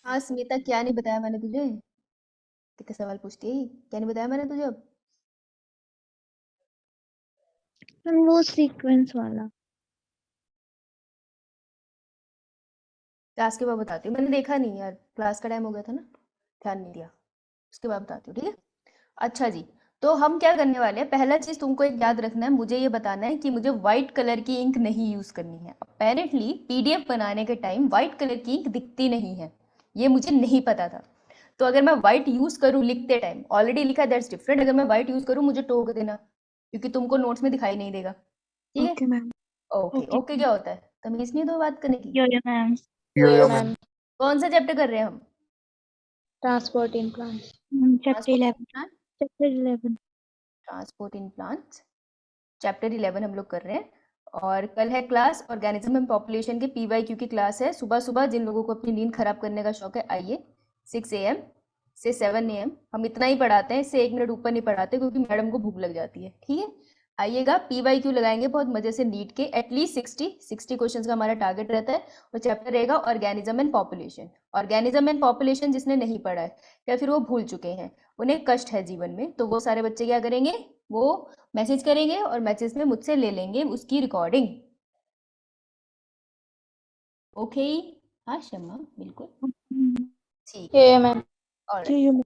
हाँ स्मिता, क्या नहीं बताया मैंने तुझे? कितने सवाल पूछती है, क्या नहीं बताया मैंने तुझे अब? वो सीक्वेंस वाला। क्लास के बाद बताती हूँ, मैंने देखा नहीं यार, क्लास का टाइम हो गया था ना, ध्यान नहीं दिया। उसके बाद बताती हूँ, ठीक है। अच्छा जी, तो हम क्या करने वाले हैं, पहला चीज तुमको एक याद रखना है, मुझे ये बताना है कि मुझे व्हाइट कलर की इंक नहीं यूज करनी है। अपेरेंटली पीडीएफ बनाने के टाइम व्हाइट कलर की इंक दिखती नहीं है, ये मुझे नहीं पता था। तो अगर मैं व्हाइट यूज करूँ लिखते टाइम, ऑलरेडी लिखा दैट्स डिफरेंट, अगर मैं व्हाइट यूज करूँ मुझे टोक देना, क्योंकि तुमको नोट्स में दिखाई नहीं देगा। ठीक है। Okay ma'am. Okay okay okay, क्या होता है, तमीज नहीं है तो बात करने की। यो मैम। यो यो यो मैम। मैम। कौन सा चैप्टर कर रहे हैं हम? Transport in plants. Chapter transport 11। In chapter 11। Transport in plants, chapter 11 हम लोग कर रहे हैं। और कल है क्लास ऑर्गेनिज्म एंड पॉपुलेशन के पीवाईक्यू की क्लास है, सुबह सुबह जिन लोगों को अपनी नींद खराब करने का शौक है आइए। 6 AM से 7 AM हम इतना ही पढ़ाते हैं, इससे 1 मिनट ऊपर नहीं पढ़ाते क्योंकि मैडम को भूख लग जाती है। ठीक है, आइएगा, पीवाईक्यू लगाएंगे बहुत मजे से नीट के, एटलीस्ट 60 क्वेश्चंस का हमारा टारगेट रहता है। और चैप्टर रहेगा organism and population. Organism and population जिसने नहीं पढ़ा है या फिर वो भूल चुके हैं, उन्हें कष्ट है जीवन में, तो वो सारे बच्चे क्या करेंगे, वो मैसेज करेंगे और मैसेज में मुझसे ले लेंगे उसकी रिकॉर्डिंग। ओके। हाँ शम्मा, बिल्कुल ठीक है। यो मैम। ऑलराइट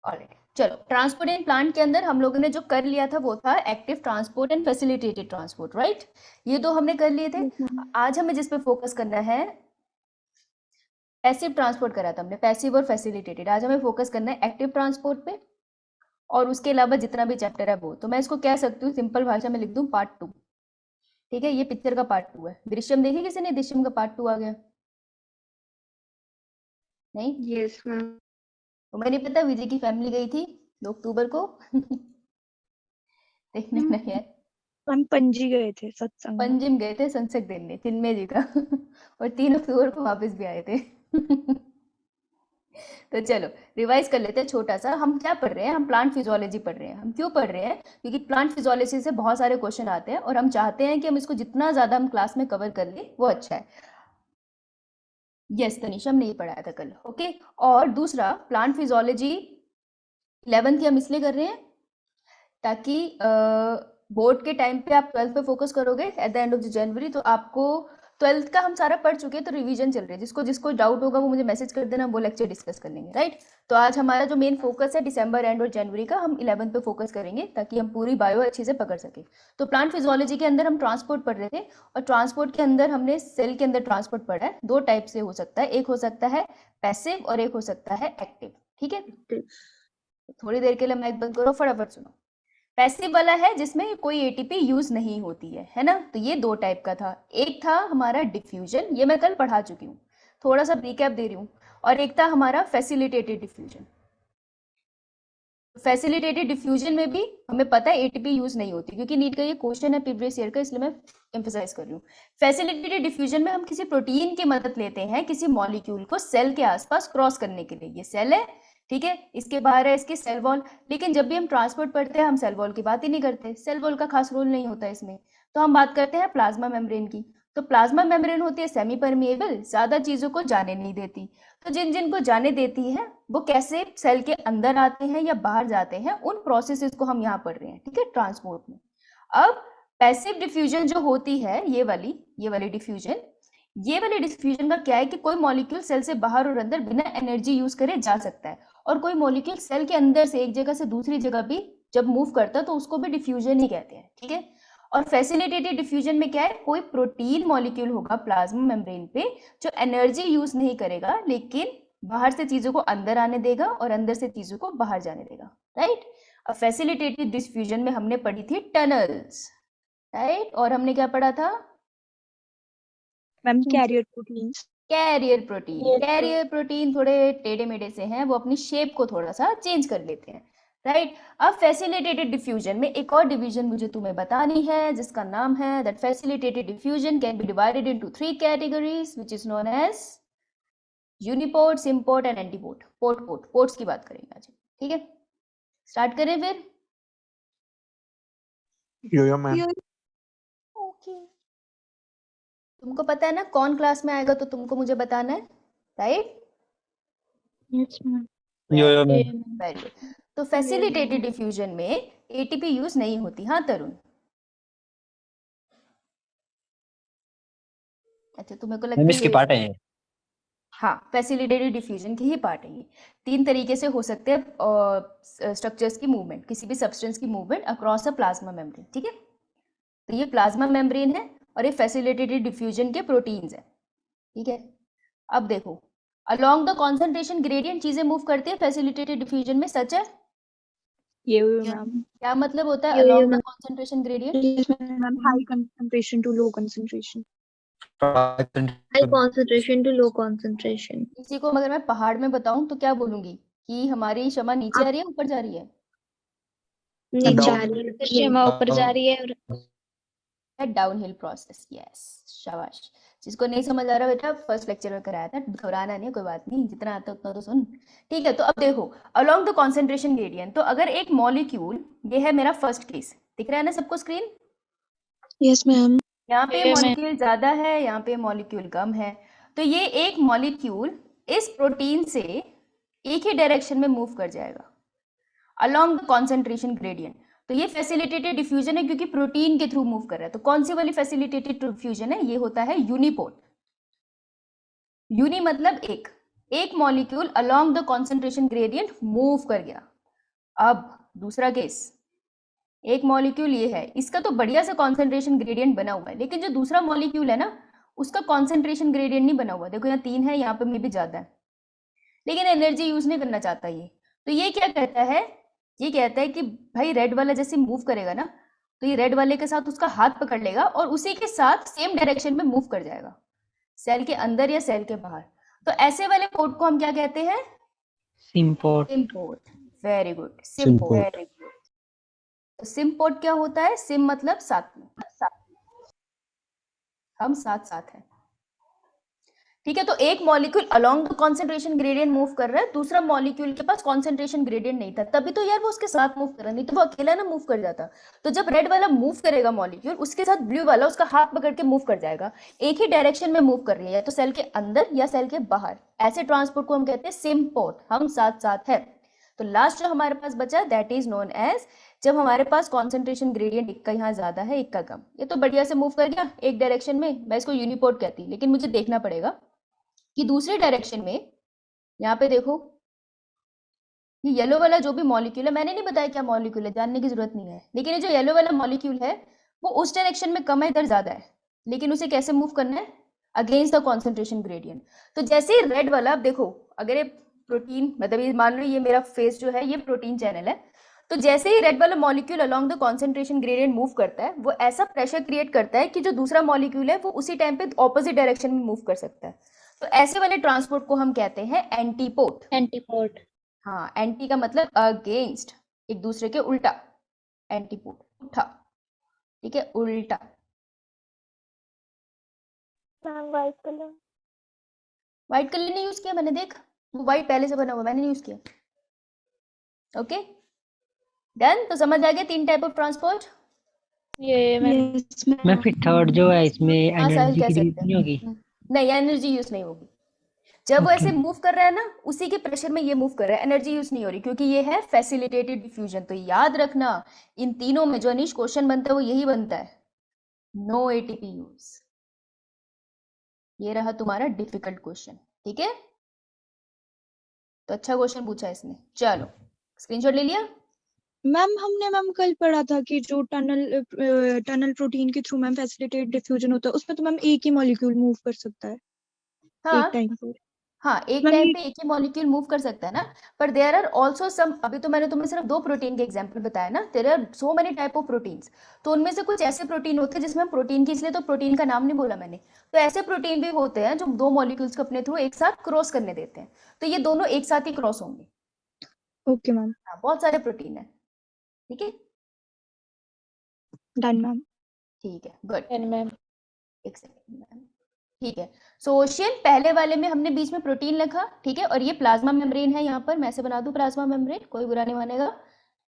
ऑलराइट, चलो ट्रांसपोर्ट एंड प्लांट के अंदर हम लोगों ने जो कर लिया था वो था active transport and facilitated transport, right. ये दो हमने कर लिए थे। आज हमें जिस पे फोकस करना है, पैसिव ट्रांसपोर्ट करा था हमने, पैसिव और फैसिलिटेटेड। आज हमें फोकस करना है एक्टिव ट्रांसपोर्ट पे, और उसके अलावा जितना भी चैप्टर है वो, तो मैं इसको कह सकती हूँ सिंपल भाषा में लिख दूँ पार्ट 2। ठीक है, ये पिक्चर का पार्ट 2 है। दृश्यम देखी किसी ने? दृश्यम का पार्ट 2 आ गया नहीं? Yes ma'am. तुम्हें नहीं पता, विजय की फैमिली गई थी 2 अक्टूबर को देखने नहीं है। हम पणजी गए थे सत्संग में। पंजिम गए थे संसद देखने चिन्मय जी का और 3 अक्टूबर को वापस भी आए थे तो चलो रिवाइज कर लेते हैं छोटा सा, हम क्या पढ़ रहे हैं, हम प्लांट फिजियोलॉजी पढ़ रहे हैं। हम क्यों पढ़ रहे हैं? क्योंकि प्लांट फिजियोलॉजी से बहुत सारे क्वेश्चन आते हैं और हम चाहते हैं कि हम इसको जितना ज्यादा हम क्लास में कवर कर लें वो अच्छा है। यस तनिषा, हम नहीं पढ़ाया था कल, ओके। और दूसरा, प्लांट फिजियोलॉजी 11th की हम इसलिए कर रहे हैं ताकि बोर्ड के टाइम पे आप 12th पे फोकस करोगे at the end of the January, तो आपको 12th का हम सारा पढ़ चुके हैं, तो रिवीजन चल रही है। जिसको जिसको डाउट होगा वो मुझे मैसेज कर देना, वो लेक्चर डिस्कस कर लेंगे, राइट। तो आज हमारा जो मेन फोकस है दिसंबर एंड और जनवरी का, हम 11th पे फोकस करेंगे ताकि हम पूरी बायो अच्छे से पकड़ सके। तो प्लांट फिजियोलॉजी के अंदर हम ट्रांसपोर्ट पढ़ रहे थे, और ट्रांसपोर्ट के अंदर हमने सेल के अंदर ट्रांसपोर्ट पढ़ा है। 2 टाइप से हो सकता है, एक हो सकता है पैसिव और एक हो सकता है एक्टिव। ठीक है, थोड़ी देर के लिए माइक बंद करो, फटाफट सुनो। पैसिव वाला है जिसमें कोई एटीपी यूज नहीं होती है ना। तो ये 2 टाइप का था, एक था हमारा डिफ्यूजन, ये मैं कल पढ़ा चुकी हूँ, थोड़ा सा रिकैप दे रही हूँ। और एक था हमारा फैसिलिटेटेड डिफ्यूजन। फैसिलिटेटेड डिफ्यूजन में भी हमें पता है एटीपी यूज नहीं होती, क्योंकि नीट का ये क्वेश्चन है प्रीवियस ईयर का, इसलिए मैं एम्फेसाइज कर रही हूँ। फैसिलिटेटेड डिफ्यूजन में हम किसी प्रोटीन की मदद लेते हैं किसी मॉलिक्यूल को सेल के आसपास क्रॉस करने के लिए। ये सेल है, ठीक है, इसके बाहर है इसकी सेल वॉल। लेकिन जब भी हम ट्रांसपोर्ट पढ़ते हैं हम सेल वॉल की बात ही नहीं करते, सेल वॉल का खास रोल नहीं होता इसमें। तो हम बात करते हैं प्लाज्मा मेम्ब्रेन की। तो प्लाज्मा मेम्ब्रेन होती है सेमी परमिएबल, ज्यादा चीजों को जाने नहीं देती। तो जिन जिन को जाने देती है वो कैसे सेल के अंदर आते हैं या बाहर जाते हैं, उन प्रोसेसेस को हम यहाँ पढ़ रहे हैं, ठीक है, ट्रांसपोर्ट में। अब पैसिव डिफ्यूजन जो होती है, ये वाली डिफ्यूजन, ये वाले डिफ्यूजन का क्या है कि कोई मॉलिक्यूल सेल से बाहर और अंदर बिना एनर्जी यूज करे जा सकता है, और कोई मॉलिक्यूल सेल के अंदर से एक जगह से दूसरी जगह भी जब मूव करता है तो उसको भी डिफ्यूजन ही कहते हैं, ठीक है। और फैसिलिटेटेड डिफ्यूजन में क्या है, कोई प्रोटीन मॉलिक्यूल होगा प्लाज्मा मेम्ब्रेन पे जो एनर्जी यूज नहीं करेगा, लेकिन बाहर से चीजों को अंदर आने देगा और अंदर से चीजों को बाहर जाने देगा, राइट। अब फैसिलिटेटेड डिफ्यूजन में हमने पढ़ी थी टनल्स, राइट। और हमने क्या पढ़ा था? Ma'am carrier proteins. Carrier protein. Carrier protein थोड़े टेढ़े मेढ़े से हैं, वो अपनी शेप को थोड़ा सा चेंज कर लेते हैं, राइट। अब फैसिलिटेटेड डिफ्यूजन में एक और डिवीजन मुझे तुम्हें बतानी है, जिसका नाम है that facilitated diffusion can be divided into 3 categories which is known as uniport, symport and antiport. Ports की बात करेंगे आज, ठीक है। स्टार्ट करें फिर? यो मैम। ओके, तुमको पता है ना कौन क्लास में आएगा, तो तुमको मुझे बताना है, राइट। Yes, ma'am. यो मैम। Very good. तो फैसिलिटेटेड डिफ्यूजन में एटीपी यूज नहीं होती। हाँ तरुण, अच्छा तुम्हें को लगता मैम है इसके ये पार्ट है ये। हाँ, फैसिलिटेटेड डिफ्यूजन के ही पार्ट है ये। 3 तरीके से हो सकते हैं स्ट्रक्चर्स की मूवमेंट, किसी भी सब्सटेंस की movement across a plasma membrane, ठीक है। तो ये प्लाज्मा मेम्ब्रेन है और ये फैसिलिटेटेड डिफ्यूजन के प्रोटीन्स है, ठीक है। अब देखो, अलोंग द कॉन्सेंट्रेशन ग्रेडियंट चीजें मूव करती है फैसिलिटेटेड डिफ्यूजन में, सच है? ये मैम। क्या मतलब होता है ये along the ma'am. Concentration gradient? Yes, ma'am. High concentration to low concentration. High concentration to low concentration. किसी को अगर मैं पहाड़ में बताऊं तो क्या बोलूंगी कि हमारी शमा नीचे आ रही है ऊपर जा रही है? नीचे आ रही है। शमा ऊपर जा रही है और डाउनहिल प्रोसेस, यस, शाबाश। जिसको नहीं समझ आ रहा बेटा, फर्स्ट लेक्चर में कराया था, घबराना नहीं, कोई बात नहीं, जितना आता है उतना तो सुन, ठीक है। तो अब देखो, अलोंग द कॉन्सेंट्रेशन ग्रेडियंट, तो अगर एक मॉलिक्यूल, ये है मेरा फर्स्ट केस, दिख रहा है ना सबको स्क्रीन? Yes ma'am. यहाँ पे मॉलिक्यूल ज्यादा है, यहाँ पे मॉलिक्यूल कम है, तो ये एक मॉलिक्यूल इस प्रोटीन से एक ही डायरेक्शन में मूव कर जाएगा अलोंग द कॉन्सेंट्रेशन ग्रेडियंट। तो ये फैसिलिटेटेड डिफ्यूजन है क्योंकि प्रोटीन के थ्रू मूव कर रहा है। तो कौन सी वाली फैसिलिटेटेड डिफ्यूजन है? ये होता है यूनिपोर्ट। यूनि मतलब एक molecule along the concentration gradient move कर गया। अब दूसरा केस, एक मॉलिक्यूल ये है, इसका तो बढ़िया से कॉन्सेंट्रेशन ग्रेडियंट बना हुआ है, लेकिन जो दूसरा मॉलिक्यूल है ना, उसका कॉन्सेंट्रेशन ग्रेडियंट नहीं बना हुआ। देखो यहाँ 3 है, यहाँ पे मे भी ज्यादा है, लेकिन एनर्जी यूज नहीं करना चाहता ये। तो ये क्या कहता है? ये कहता है कि भाई रेड वाला जैसे मूव करेगा ना, तो ये रेड वाले के साथ उसका हाथ पकड़ लेगा और उसी के साथ सेम डायरेक्शन में मूव कर जाएगा, सेल के अंदर या सेल के बाहर। तो ऐसे वाले पोर्ट को हम क्या कहते हैं? Symport. Symport. Very good, symport, very good. तो सिम्पोर्ट क्या होता है? सिम मतलब साथ में, हम साथ साथ हैं, ठीक है। तो एक molecule along the concentration gradient move कर रहा है, दूसरा मॉलिक्यूल के पास कॉन्सेंट्रेशन ग्रेडियंट नहीं था, तभी तो यार वो उसके साथ मूव कर रहा, नहीं तो वो अकेला ना मूव कर जाता। तो जब रेड वाला मूव करेगा मॉलिक्यूल, उसके साथ ब्लू वाला उसका हाथ पकड़ के मूव कर जाएगा, एक ही डायरेक्शन में मूव कर रही है, या तो सेल के अंदर या सेल के बाहर। ऐसे ट्रांसपोर्ट को हम कहते हैं सिम्पोर्ट, हम साथ साथ है। तो लास्ट जो हमारे पास बचा दैट इज नोन एज, जब हमारे पास कॉन्सेंट्रेशन ग्रेडियंट एक का यहाँ ज्यादा है एक का कम, ये तो बढ़िया से मूव कर गया एक डायरेक्शन में, मैं इसको यूनिपोर्ट कहती, लेकिन मुझे देखना पड़ेगा कि दूसरे डायरेक्शन में, यहाँ पे देखो ये येलो वाला जो भी मॉलिक्यूल है, मैंने नहीं बताया क्या मॉलिक्यूल है, जानने की जरूरत नहीं है, लेकिन ये जो येलो वाला मॉलिक्यूल है वो उस डायरेक्शन में कम है, इधर ज्यादा है, लेकिन उसे कैसे मूव करना है? Against the concentration gradient. तो जैसे ही रेड वाला, अब देखो अगर ये प्रोटीन, मतलब ये मान लो ये मेरा फेस जो है ये प्रोटीन चैनल है, तो जैसे ही रेड वाला molecule along the concentration gradient move करता है, वो ऐसा प्रेशर क्रिएट करता है कि जो दूसरा मॉलिक्यूल है वो उसी टाइम पे ऑपोजिट डायरेक्शन में मूव कर सकता है। तो ऐसे वाले ट्रांसपोर्ट को हम कहते हैं एंटीपोर्ट। एंटीपोर्ट। हाँ, एंटी का मतलब अगेंस्ट, एक दूसरे के उल्टा, एंटीपोर्ट उल्टा, ठीक है, उल्टा। व्हाइट कलर, व्हाइट कलर नहीं यूज किया मैंने, देख वो व्हाइट पहले से बना हुआ, मैंने नहीं यूज किया। Okay done. तो समझ आ गया 3 टाइप ऑफ ट्रांसपोर्ट। ये मैं फिर थर्ड जो है इसमें हाँ, साहिल एनर्जी कह की सकते जरूरत नहीं होगी? नहीं, एनर्जी यूज नहीं होगी। जब वो Okay. ऐसे मूव कर रहा है ना, उसी के प्रेशर में ये मूव कर रहा है, एनर्जी यूज नहीं हो रही, क्योंकि ये है फैसिलिटेटेड डिफ्यूजन। तो याद रखना, इन तीनों में जो अनिश क्वेश्चन बनता है वो यही बनता है, नो एटीपी यूज। ये रहा तुम्हारा डिफिकल्ट क्वेश्चन, ठीक है। तो अच्छा क्वेश्चन पूछा इसने। चलो स्क्रीनशॉट ले लिया। मैम हमने मैम कल पढ़ा था कि जो टनल प्रोटीन के थ्रू मैम फैसिलिटेटेड डिफ्यूजन होता है, उसमें तो मैम एक ही मॉलिक्यूल मूव कर सकता है हाँ एक टाइम पर। हाँ, एक मैम टाइम ये पे एक ही मॉलिक्यूल मूव कर सकता है ना, पर देयर आर आल्सो सम, अभी तो मैंने तुम्हें सिर्फ 2 प्रोटीन के एग्जांपल बताया ना, there are so many type of proteins. तो उनमें से कुछ ऐसे प्रोटीन होते हैं जिसमें हम प्रोटीन की, इसलिए तो प्रोटीन का नाम नहीं बोला मैंने, तो ऐसे प्रोटीन भी होते हैं जो 2 मॉलिक्यूल्स को अपने थ्रू एक साथ क्रॉस करने देते हैं, तो ये दोनों एक साथ ही क्रॉस होंगे। ओके मैम, हाँ, बहुत सारे प्रोटीन है, ठीक है, डन मैम। ठीक है, गुड। मैम एक सेकंड मैम, ठीक है। सोशियल पहले वाले में हमने बीच में प्रोटीन लिखा, ठीक है, और ये प्लाज्मा मेम्ब्रेन है, यहाँ पर मैं ऐसे बना दूं प्लाज्मा मेम्ब्रेन, कोई बुरा नहीं मानेगा,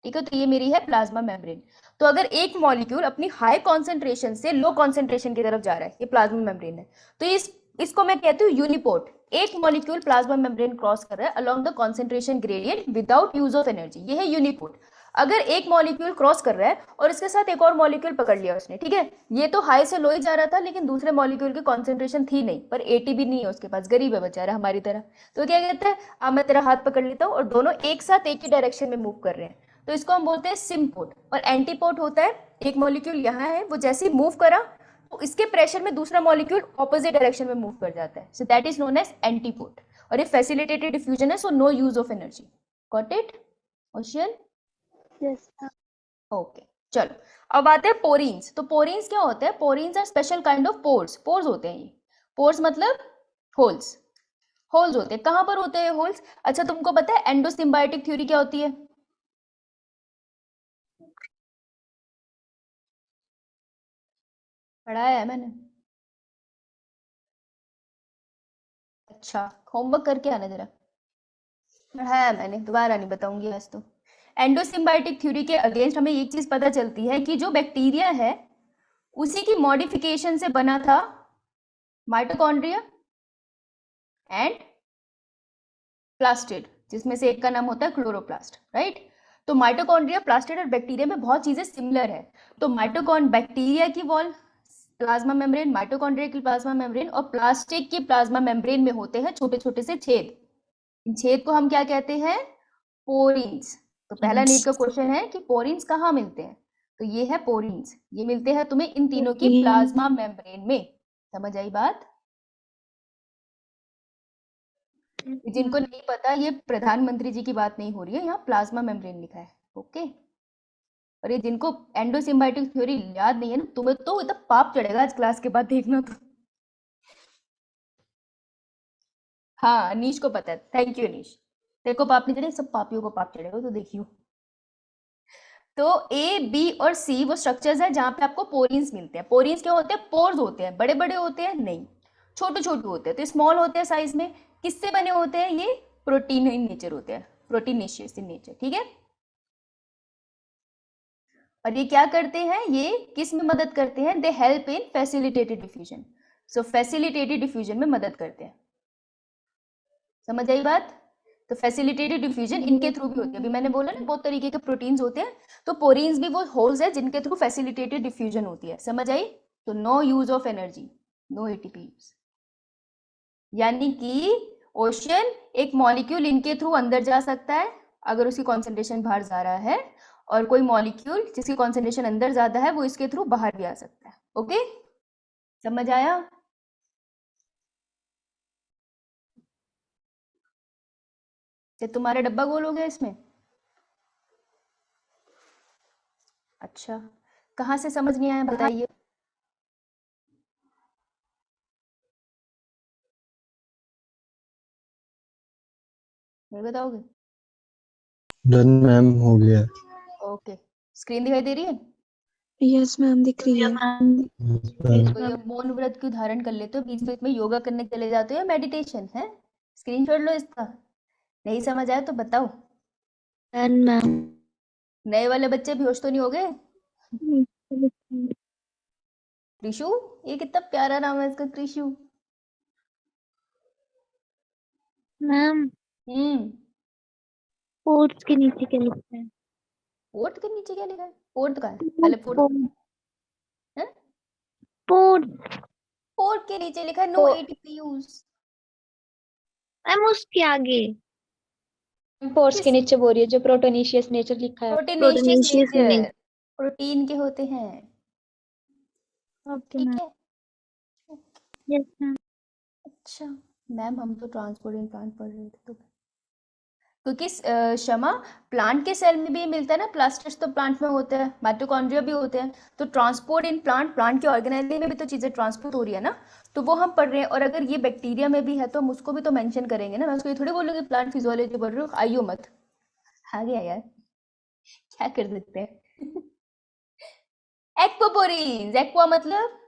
ठीक है। तो ये मेरी है प्लाज्मा मेम्ब्रेन। तो अगर एक मॉलिक्यूल अपनी हाई कॉन्सेंट्रेशन से लो कॉन्सेंट्रेशन की तरफ जा रहा है, ये प्लाज्मा मेम्ब्रेन है, तो इस इसको मैं कहती हूँ यूनिपोर्ट। एक मॉलिक्यूल प्लाज्मा मेम्ब्रेन क्रॉस कर रहा है along the concentration gradient without use of energy, ये है यूनिपोर्ट। अगर एक मॉलिक्यूल क्रॉस कर रहा है और इसके साथ एक और मॉलिक्यूल पकड़ लिया उसने, ठीक है, ये तो हाई से लो ही जा रहा था, लेकिन दूसरे मॉलिक्यूल की कॉन्सेंट्रेशन थी नहीं, पर एटीपी नहीं है उसके पास, गरीब है बेचारा हमारी तरह, तो क्या कहता है, अब मैं तेरा हाथ पकड़ लेता हूँ और दोनों एक साथ एक ही डायरेक्शन में मूव कर रहे हैं, तो इसको हम बोलते हैं सिम्पोर्ट। और एंटीपोर्ट होता है, एक मॉलिक्यूल यहाँ है, वो जैसे ही मूव करा तो इसके प्रेशर में दूसरा मॉलिक्यूल ऑपोजिट डायरेक्शन में मूव कर जाता है, so that is known as antiport. और ये फैसिलिटेटेड डिफ्यूजन है, so no use of energy. Got it Ocean? Yes. Okay, चलो अब आते हैं पोरीन्स। तो पोरीन्स क्या होते हैं? Porins are special kind of pores. Pores होते हैं ये, पोर्स मतलब होल्स, होल्स होते हैं। कहाँ पर होते हैं होल्स? अच्छा, तुमको पता है एंडोसिम्बायोटिक थ्योरी क्या होती है? पढ़ाया है मैंने। अच्छा, होमवर्क करके आना जरा, पढ़ाया है मैंने, दोबारा नहीं बताऊंगी आज तो। एंडोसिम्बायोटिक थ्योरी के अगेंस्ट हमें एक चीज पता चलती है कि जो बैक्टीरिया है उसी की मॉडिफिकेशन से बना था माइटोकॉन्ड्रिया एंड प्लास्टिड, जिसमें से एक का नाम होता है क्लोरोप्लास्ट, राइट? तो माइटोकॉन्ड्रिया, प्लास्टिड और बैक्टीरिया में बहुत चीजें सिमिलर है। तो बैक्टीरिया की वॉल प्लाज्मा मेम्ब्रेन, माइटोकॉन्ड्रिया की प्लाज्मा मेम्ब्रेन और प्लास्टिक की प्लाज्मा मेम्ब्रेन में होते हैं छोटे छोटे से छेद। इन छेद को हम क्या कहते हैं? पोरीन्स। तो पहला नीट का क्वेश्चन है कि पोरीन्स कहाँ मिलते हैं, तो ये है पोरीन्स, ये मिलते हैं तुम्हें इन तीनों की प्लाज्मा मेम्ब्रेन में। समझ आई बात? जिनको नहीं पता, ये प्रधानमंत्री जी की बात नहीं हो रही है, यहाँ प्लाज्मा मेम्ब्रेन लिखा है, ओके? और ये जिनको एंडोसिम्बायोटिक थ्योरी याद नहीं है ना, तुम्हें तो इतना पाप चढ़ेगा आज क्लास के बाद, देखना तो। हाँ, अनीश को पता है, थैंक यू अनीश। तेरे को पाप नहीं चढ़ेगा, सब पापियों को पाप चढ़ेगा, तो देखियो। तो ए, बी और सी वो स्ट्रक्चर्स है जहां पे आपको पोरीन्स मिलते हैं। पोरीन्स क्या होते हैं? पोर्स होते हैं। बड़े बड़े होते हैं? नहीं, छोटे छोटे होते हैं। तो स्मॉल होते हैं साइज में। किससे बने होते हैं? ये प्रोटीन इन नेचर होते हैं, प्रोटीनेशियस इन नेचर, ठीक है? और ये क्या करते हैं? ये किस में मदद करते हैं? They help in facilitated diffusion. So facilitated diffusion में मदद करते हैं। समझ आई बात? तो फैसिलिटेटेड डिफ्यूजन इनके थ्रू भी होती है। अभी मैंने बोला ना बहुत तरीके के प्रोटीन्स होते हैं, तो पोरीन्स भी वो होल्स है जिनके थ्रू फैसिलिटेटेड डिफ्यूजन होती है। समझ आई? तो no use of energy, no ATP use. यानी कि ओशियन, एक मॉलिक्यूल इनके थ्रू अंदर जा सकता है अगर उसकी कॉन्सेंट्रेशन बाहर जा रहा है, और कोई मॉलिक्यूल जिसकी कॉन्सेंट्रेशन अंदर ज्यादा है वो इसके थ्रू बाहर भी आ सकता है। ओके, समझ आया? क्या तुम्हारा डब्बा गोल हो गया इसमें? अच्छा, कहाँ से समझ नहीं आया बताइए? नहीं बताओगे? डन मैम, हो गया। ओके, स्क्रीन दिखाई दे रही है? यस मैम, दिख रही है। तो ये मौन व्रत क्यों धारण कर लेते हो? बीच बीच में योगा करने चले जाते हो या मेडिटेशन है? स्क्रीन छोड़ लो इसका। नहीं समझ आया तो बताओ। Done, ma'am. नए वाले बच्चे बेहोश तो नहीं हो गए? कृषु, ये कितना प्यारा नाम है इसका, कृषु। Ma'am, ports के नीचे क्या लिखा है? पोर्ट के नीचे क्या लिखा है? पोर्ट का है पहले, पोर्ट है? Ports. पोर्ट के नीचे लिखा है नो एटीपी यूज। मैम उसके आगे पोर्स के नीचे बोल रही है जो प्रोटोनेशियस नेचर लिखा है। प्रोटीनेशियस Proteinaceous नेचर, नहीं। प्रोटीन के होते हैं, ओके ठीक मैम। है? Yes, ma'am. अच्छा मैम, हम तो ट्रांसपोर्ट इन प्लांट पढ़ रहे थे तो, क्योंकि क्षमा, प्लांट के सेल में भी मिलता है ना, प्लास्टिड्स तो प्लांट में होते हैं, माइटोकॉन्ड्रिया भी होते हैं, तो ट्रांसपोर्ट इन प्लांट, प्लांट के ऑर्गेनाइजे में भी तो चीजें ट्रांसपोर्ट हो रही है ना, तो वो हम पढ़ रहे हैं। और अगर ये बैक्टीरिया में भी है तो हम उसको भी तो मेंशन करेंगे ना, मैं उसको ये थोड़ी बोलूंगी प्लांट फिजियोलॉजी पढ़ रहे हो, आइयो मत। आ गया यार, क्या कर देते हैं। एक्वापोरीन्स, एक्वा मतलब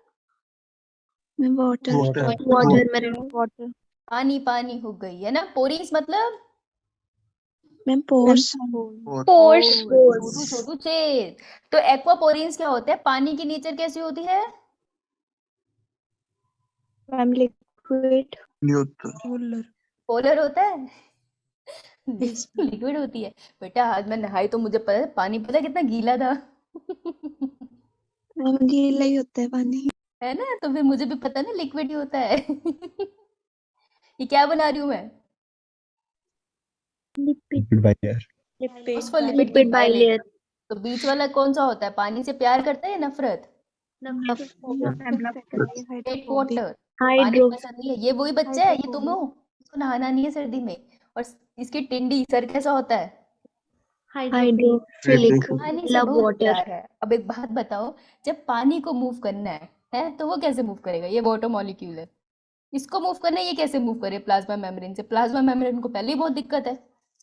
ma'am water. Water, ma'am. Water. पानी, पानी हो गई है ना। पोरीन्स मतलब मैम पोर्स। Pores. छोटू छोटू छेद। तो एक्वापोरीन्स क्या होते हैं? पानी की नेचर कैसी होती है? Ma'am liquid. लिक्विड नहीं होता। पोलर। पोलर होता है Yes. लिक्विड होती है। बेटा आज मैं नहाई तो मुझे पता है, पानी पता है कितना गीला था मैम गीला ही होता है पानी। है ना, तो फिर मुझे भी पता है ना लिक्विड ही होता है ये क्या बना रही हूँ मैं? Lipid lipid bilayer. उसको लिपिड की लिपिड बाइलेयर। बाइलेयर तो बीच वाला कौन सा होता है? पानी से प्यार करता है या नफरत? Hate water. पानी हाइड्रो पसंद नहीं है। ये वही बच्चा है, ये तुम हो, इसको नहाना नहीं है सर्दी में। और इसकी टिंडी सर कैसा होता है? हाइड्रोफिलिक पानी से लव बहुत वाटर प्यार है। अब एक बात बताओ, जब पानी को मूव करना है तो वो कैसे मूव करेगा? ये वाटर मॉलिक्यूल है, इसको मूव करना है, ये कैसे मूव करे? प्लाज्मा मेम्ब्रेन से। प्लाज्मा मेम्ब्रेन को पहले ही बहुत दिक्कत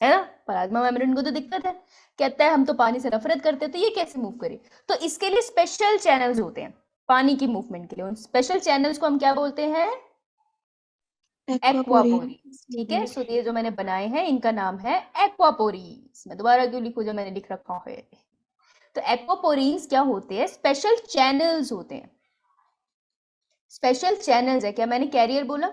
है ना? प्लाज्मा मेम्ब्रेन को तो दिक्कत है, कहता है हम तो पानी से नफरत करते हैं, तो ये कैसे मूव करे? तो इसके लिए स्पेशल चैनल्स होते हैं पानी की मूवमेंट के लिए। उन स्पेशल चैनल्स को हम क्या बोलते हैं? एक्वापोरीज। ठीक है, सो ये जो मैंने बनाए हैं इनका नाम है एक्वापोरीज। मैं दोबारा क्यों लिखूं जब मैंने लिख रखा है? तो एक्वापोरीज क्या होते हैं? स्पेशल चैनल्स होते हैं। स्पेशल चैनल्स है। क्या मैंने कैरियर बोला?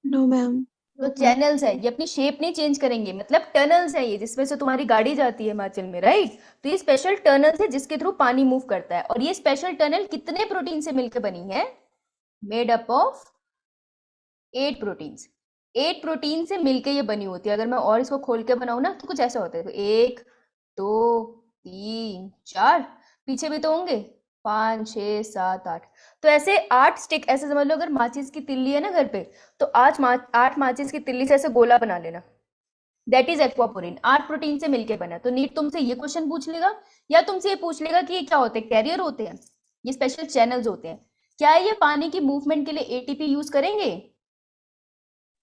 No ma'am. तो चैनल्स है, ये अपनी शेप नहीं चेंज करेंगे, मतलब टनल्स है ये, जिसमें से तुम्हारी गाड़ी जाती है हिमाचल में, राइट? तो ये स्पेशल टनल्स है जिसके थ्रू पानी मूव करता है। और ये स्पेशल टनल कितने प्रोटीन से मिलकर बनी है? Made up of 8 proteins. 8 protein से मिलके ये बनी होती है। अगर मैं और इसको खोल के बनाऊं ना तो कुछ ऐसा होता है। तो 1 2 3 4, पीछे भी तो होंगे 5 6 7 8। तो ऐसे 8 स्टिक, ऐसे समझ लो अगर माचिस की तिल्ली है ना घर पे, तो 8 माचिस की तिल्ली से ऐसे गोला बना लेना। That is aquaporin. 8 प्रोटीन से मिलके बना। तो नीट तुमसे ये क्वेश्चन पूछ लेगा या तुमसे ये पूछ लेगा कि ये क्या होते हैं? कैरियर होते हैं, ये स्पेशल चैनल्स होते हैं। क्या ये पानी की मूवमेंट के लिए एटीपी यूज करेंगे?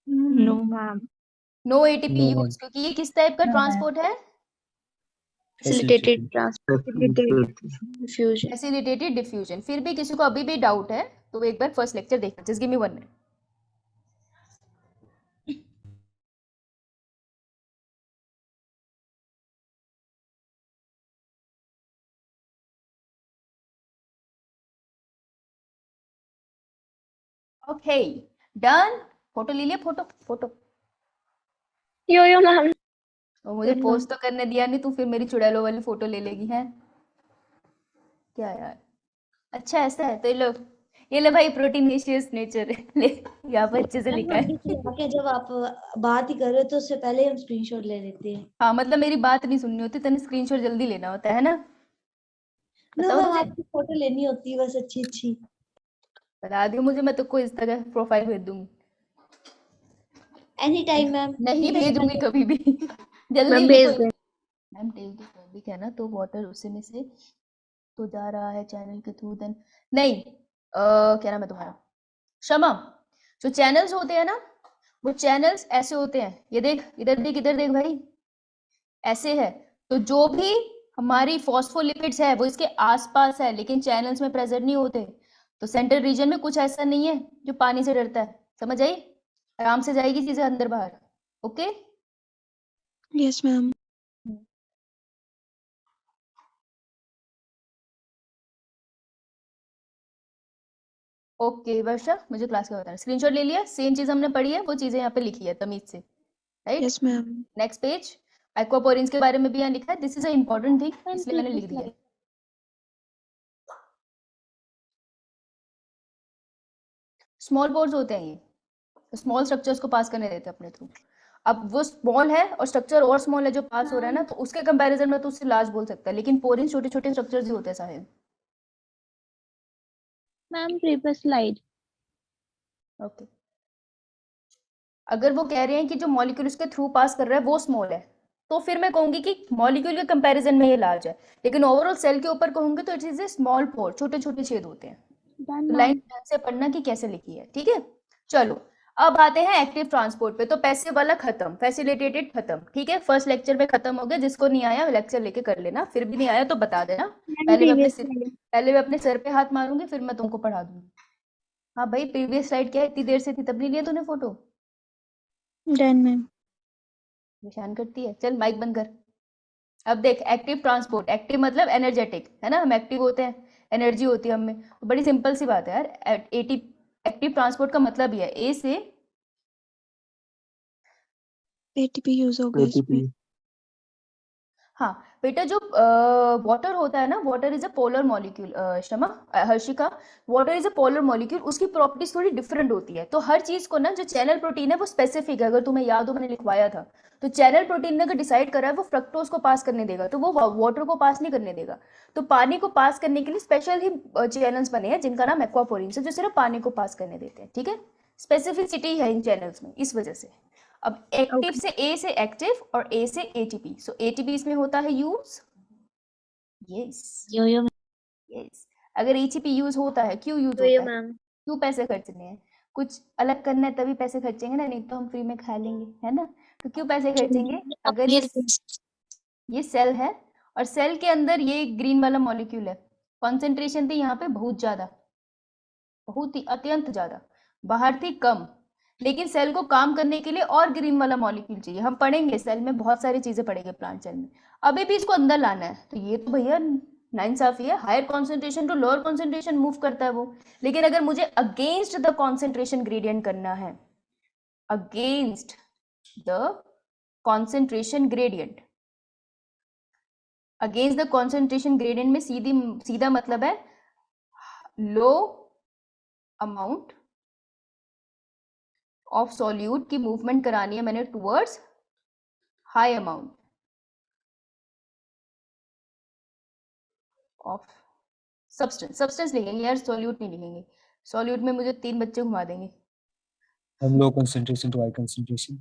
No ma'am no ATP No. Use, क्योंकि ये किस टाइप का ट्रांसपोर्ट है? Facilitated diffusion facilitated diffusion. फिर भी किसी को अभी भी डाउट है तो वो एक बार फर्स्ट लेक्चर देखना। Just give me 1 minute. Okay done. Photo ले लिया? फोटो फोटो यो मैम और मुझे पोस्ट तो करने दिया नहीं, तू फिर मेरी चुड़ैलों वाली फोटो ले लेगी है क्या यार? अच्छा ऐसा है तो ये लो भाई, प्रोटीनेशियस नेचर ले, यहाँ पर अच्छे से लिखा है। जब आप बात ही कर रहे हो तो उससे पहले हम स्क्रीनशॉट ले लेते हैं। हाँ मतलब मेरी बात नहीं सुननी होती, तने स्क्रीनशॉट जल्दी लेना होता है ना? बताओ तुझे, आपकी फोटो लेनी होती है बस अच्छी अच्छी। बता दियो मुझे, मैं तुमको इस तरह प्रोफाइल भेज दूंगी। Any time ma'am. नहीं भेजूंगी कभी भी जल्दी मैम भेज लिखो। दें। मैम टेल द टॉपिक है ना, तो वाटर उसी में से तो जा रहा है चैनल के थ्रू। देन नहीं क्या नाम है तुम्हारा? शमा। जो चैनल्स होते हैं ना, वो चैनल्स ऐसे होते हैं। ये देख, इधर देख, इधर देख भाई, ऐसे है। तो जो भी हमारी फॉस्फोलिपिड्स है वो इसके आसपास है, लेकिन चैनल्स में प्रेजेंट नहीं होते। तो सेंट्रल रीजन में कुछ ऐसा नहीं है जो पानी से डरता है। समझ आई? आराम से जाएगी चीजें अंदर बाहर। Okay yes ma'am. ओके वर्षा, मुझे क्लास का बताना। स्क्रीनशॉट ले लिया? सेम चीज हमने पढ़ी है, वो चीजें यहाँ पे लिखी है तमीज से, right? Yes ma'am. Next page. Aquaporins के बारे में भी यहाँ लिखा है। This is a important thing, इसलिए मैंने लिख दिया है। स्मॉल पोर्स होते हैं ये, स्मॉल स्ट्रक्चर्स को पास करने देते हैं अपने थ्रू। अब वो स्मॉल है और स्ट्रक्चर और स्मॉल है जो पास हो रहा है ना, तो उसके कंपैरिजन में तो उससे लार्ज बोल सकता है, लेकिन पोरिन छोटे छोटे स्ट्रक्चर्स ही होते हैं सारे। Ma'am previous slide. ओके अगर वो कह रहे हैं कि जो मॉलिक्यूल उसके थ्रू पास कर रहा है वो स्मॉल है, तो फिर मैं कहूंगी कि मॉलिक्यूल के कंपैरिजन में ये लार्ज है। लेकिन ओवरऑल सेल के ऊपर कहूंगी तो इट इज ए स्मॉल पोर, छोटे छोटे छेद होते हैं। तो लाइन ध्यान से पढ़ना कि कैसे लिखी है, ठीक है? चलो अब आते हैं एक्टिव ट्रांसपोर्ट पे। तो पैसिव वाला खत्म, फैसिलिटेटेड खत्म, ठीक है? फर्स्ट लेक्चर में खत्म हो गया। जिसको नहीं आया लेक्चर लेके कर लेना, फिर भी नहीं आया तो बता देना। पहले मैं अपने सर पे हाथ मारूंगी, फिर मैं तुमको पढ़ा दूंगी। हाँ भाई, प्रीवियस स्लाइड क्या है, इतनी देर से थी तब नहीं लिया तूने फोटो? Done ma'am. निशान करती है। चल माइक बंद कर। अब देख, एक्टिव ट्रांसपोर्ट, एक्टिव मतलब एनर्जेटिक, है ना? हम एक्टिव होते हैं, एनर्जी होती है हमें। तो बड़ी सिंपल सी बात है यार। एक्टिव ट्रांसपोर्ट का मतलब ही है ए से एटीपी यूज होगा इसमें। हाँ बेटा, जो वाटर होता है ना, water is a polar molecule, Kshama Harshika, water is a polar molecule, उसकी प्रॉपर्टीज थोड़ी डिफरेंट होती है। तो हर चीज को ना, जो चैनल प्रोटीन है वो स्पेसिफिक है। अगर तुम्हें याद हो, मैंने लिखवाया था, तो चैनल प्रोटीन ने अगर डिसाइड करा है वो फ्रक्टोज को पास करने देगा, तो वो वाटर को पास नहीं करने देगा। तो पानी को पास करने के लिए स्पेशल ही चैनल्स बने हैं जिनका नाम एक्वापोरिन्स है, जो सिर्फ पानी को पास करने देते हैं। ठीक है, स्पेसिफिसिटी है इन चैनल्स में, इस वजह से। अब एक्टिव से ए से एक्टिव और ए से एटीपी, सो एटीपी इसमें होता है यूज, यस यो यस। अगर एटीपी यूज होता है, क्यों यूज होता है? मैम। क्यों पैसे खर्चने हैं? कुछ अलग करना है तभी पैसे खर्चेंगे ना, नहीं तो हम फ्री में खा लेंगे, है ना? तो क्यों पैसे खर्चेंगे? अगर ये सेल है और सेल के अंदर ये ग्रीन वाला मॉलिक्यूल है, कॉन्सेंट्रेशन थी यहाँ पे बहुत ज्यादा, बहुत ही अत्यंत ज्यादा, बाहर थी कम, लेकिन सेल को काम करने के लिए और ग्रीन वाला मॉलिक्यूल चाहिए। हम पढ़ेंगे सेल में बहुत सारी चीजें पढ़ेंगे प्लांट सेल में, अभी भी इसको अंदर लाना है। तो ये तो भैया नाइंसाफी है, higher concentration to lower concentration move करता है वो। लेकिन अगर मुझे अगेंस्ट द कॉन्सेंट्रेशन ग्रेडियंट करना है, against the concentration gradient, against the concentration gradient में सीधा मतलब है लो अमाउंट ऑफ सॉल्यूट की मूवमेंट करानी है मैंने towards high amount of substance लिखेंगे यार, सॉल्यूट नहीं लिखेंगे। सॉल्यूट में मुझे 3 बच्चे घुमा देंगे। Low concentration to high concentration.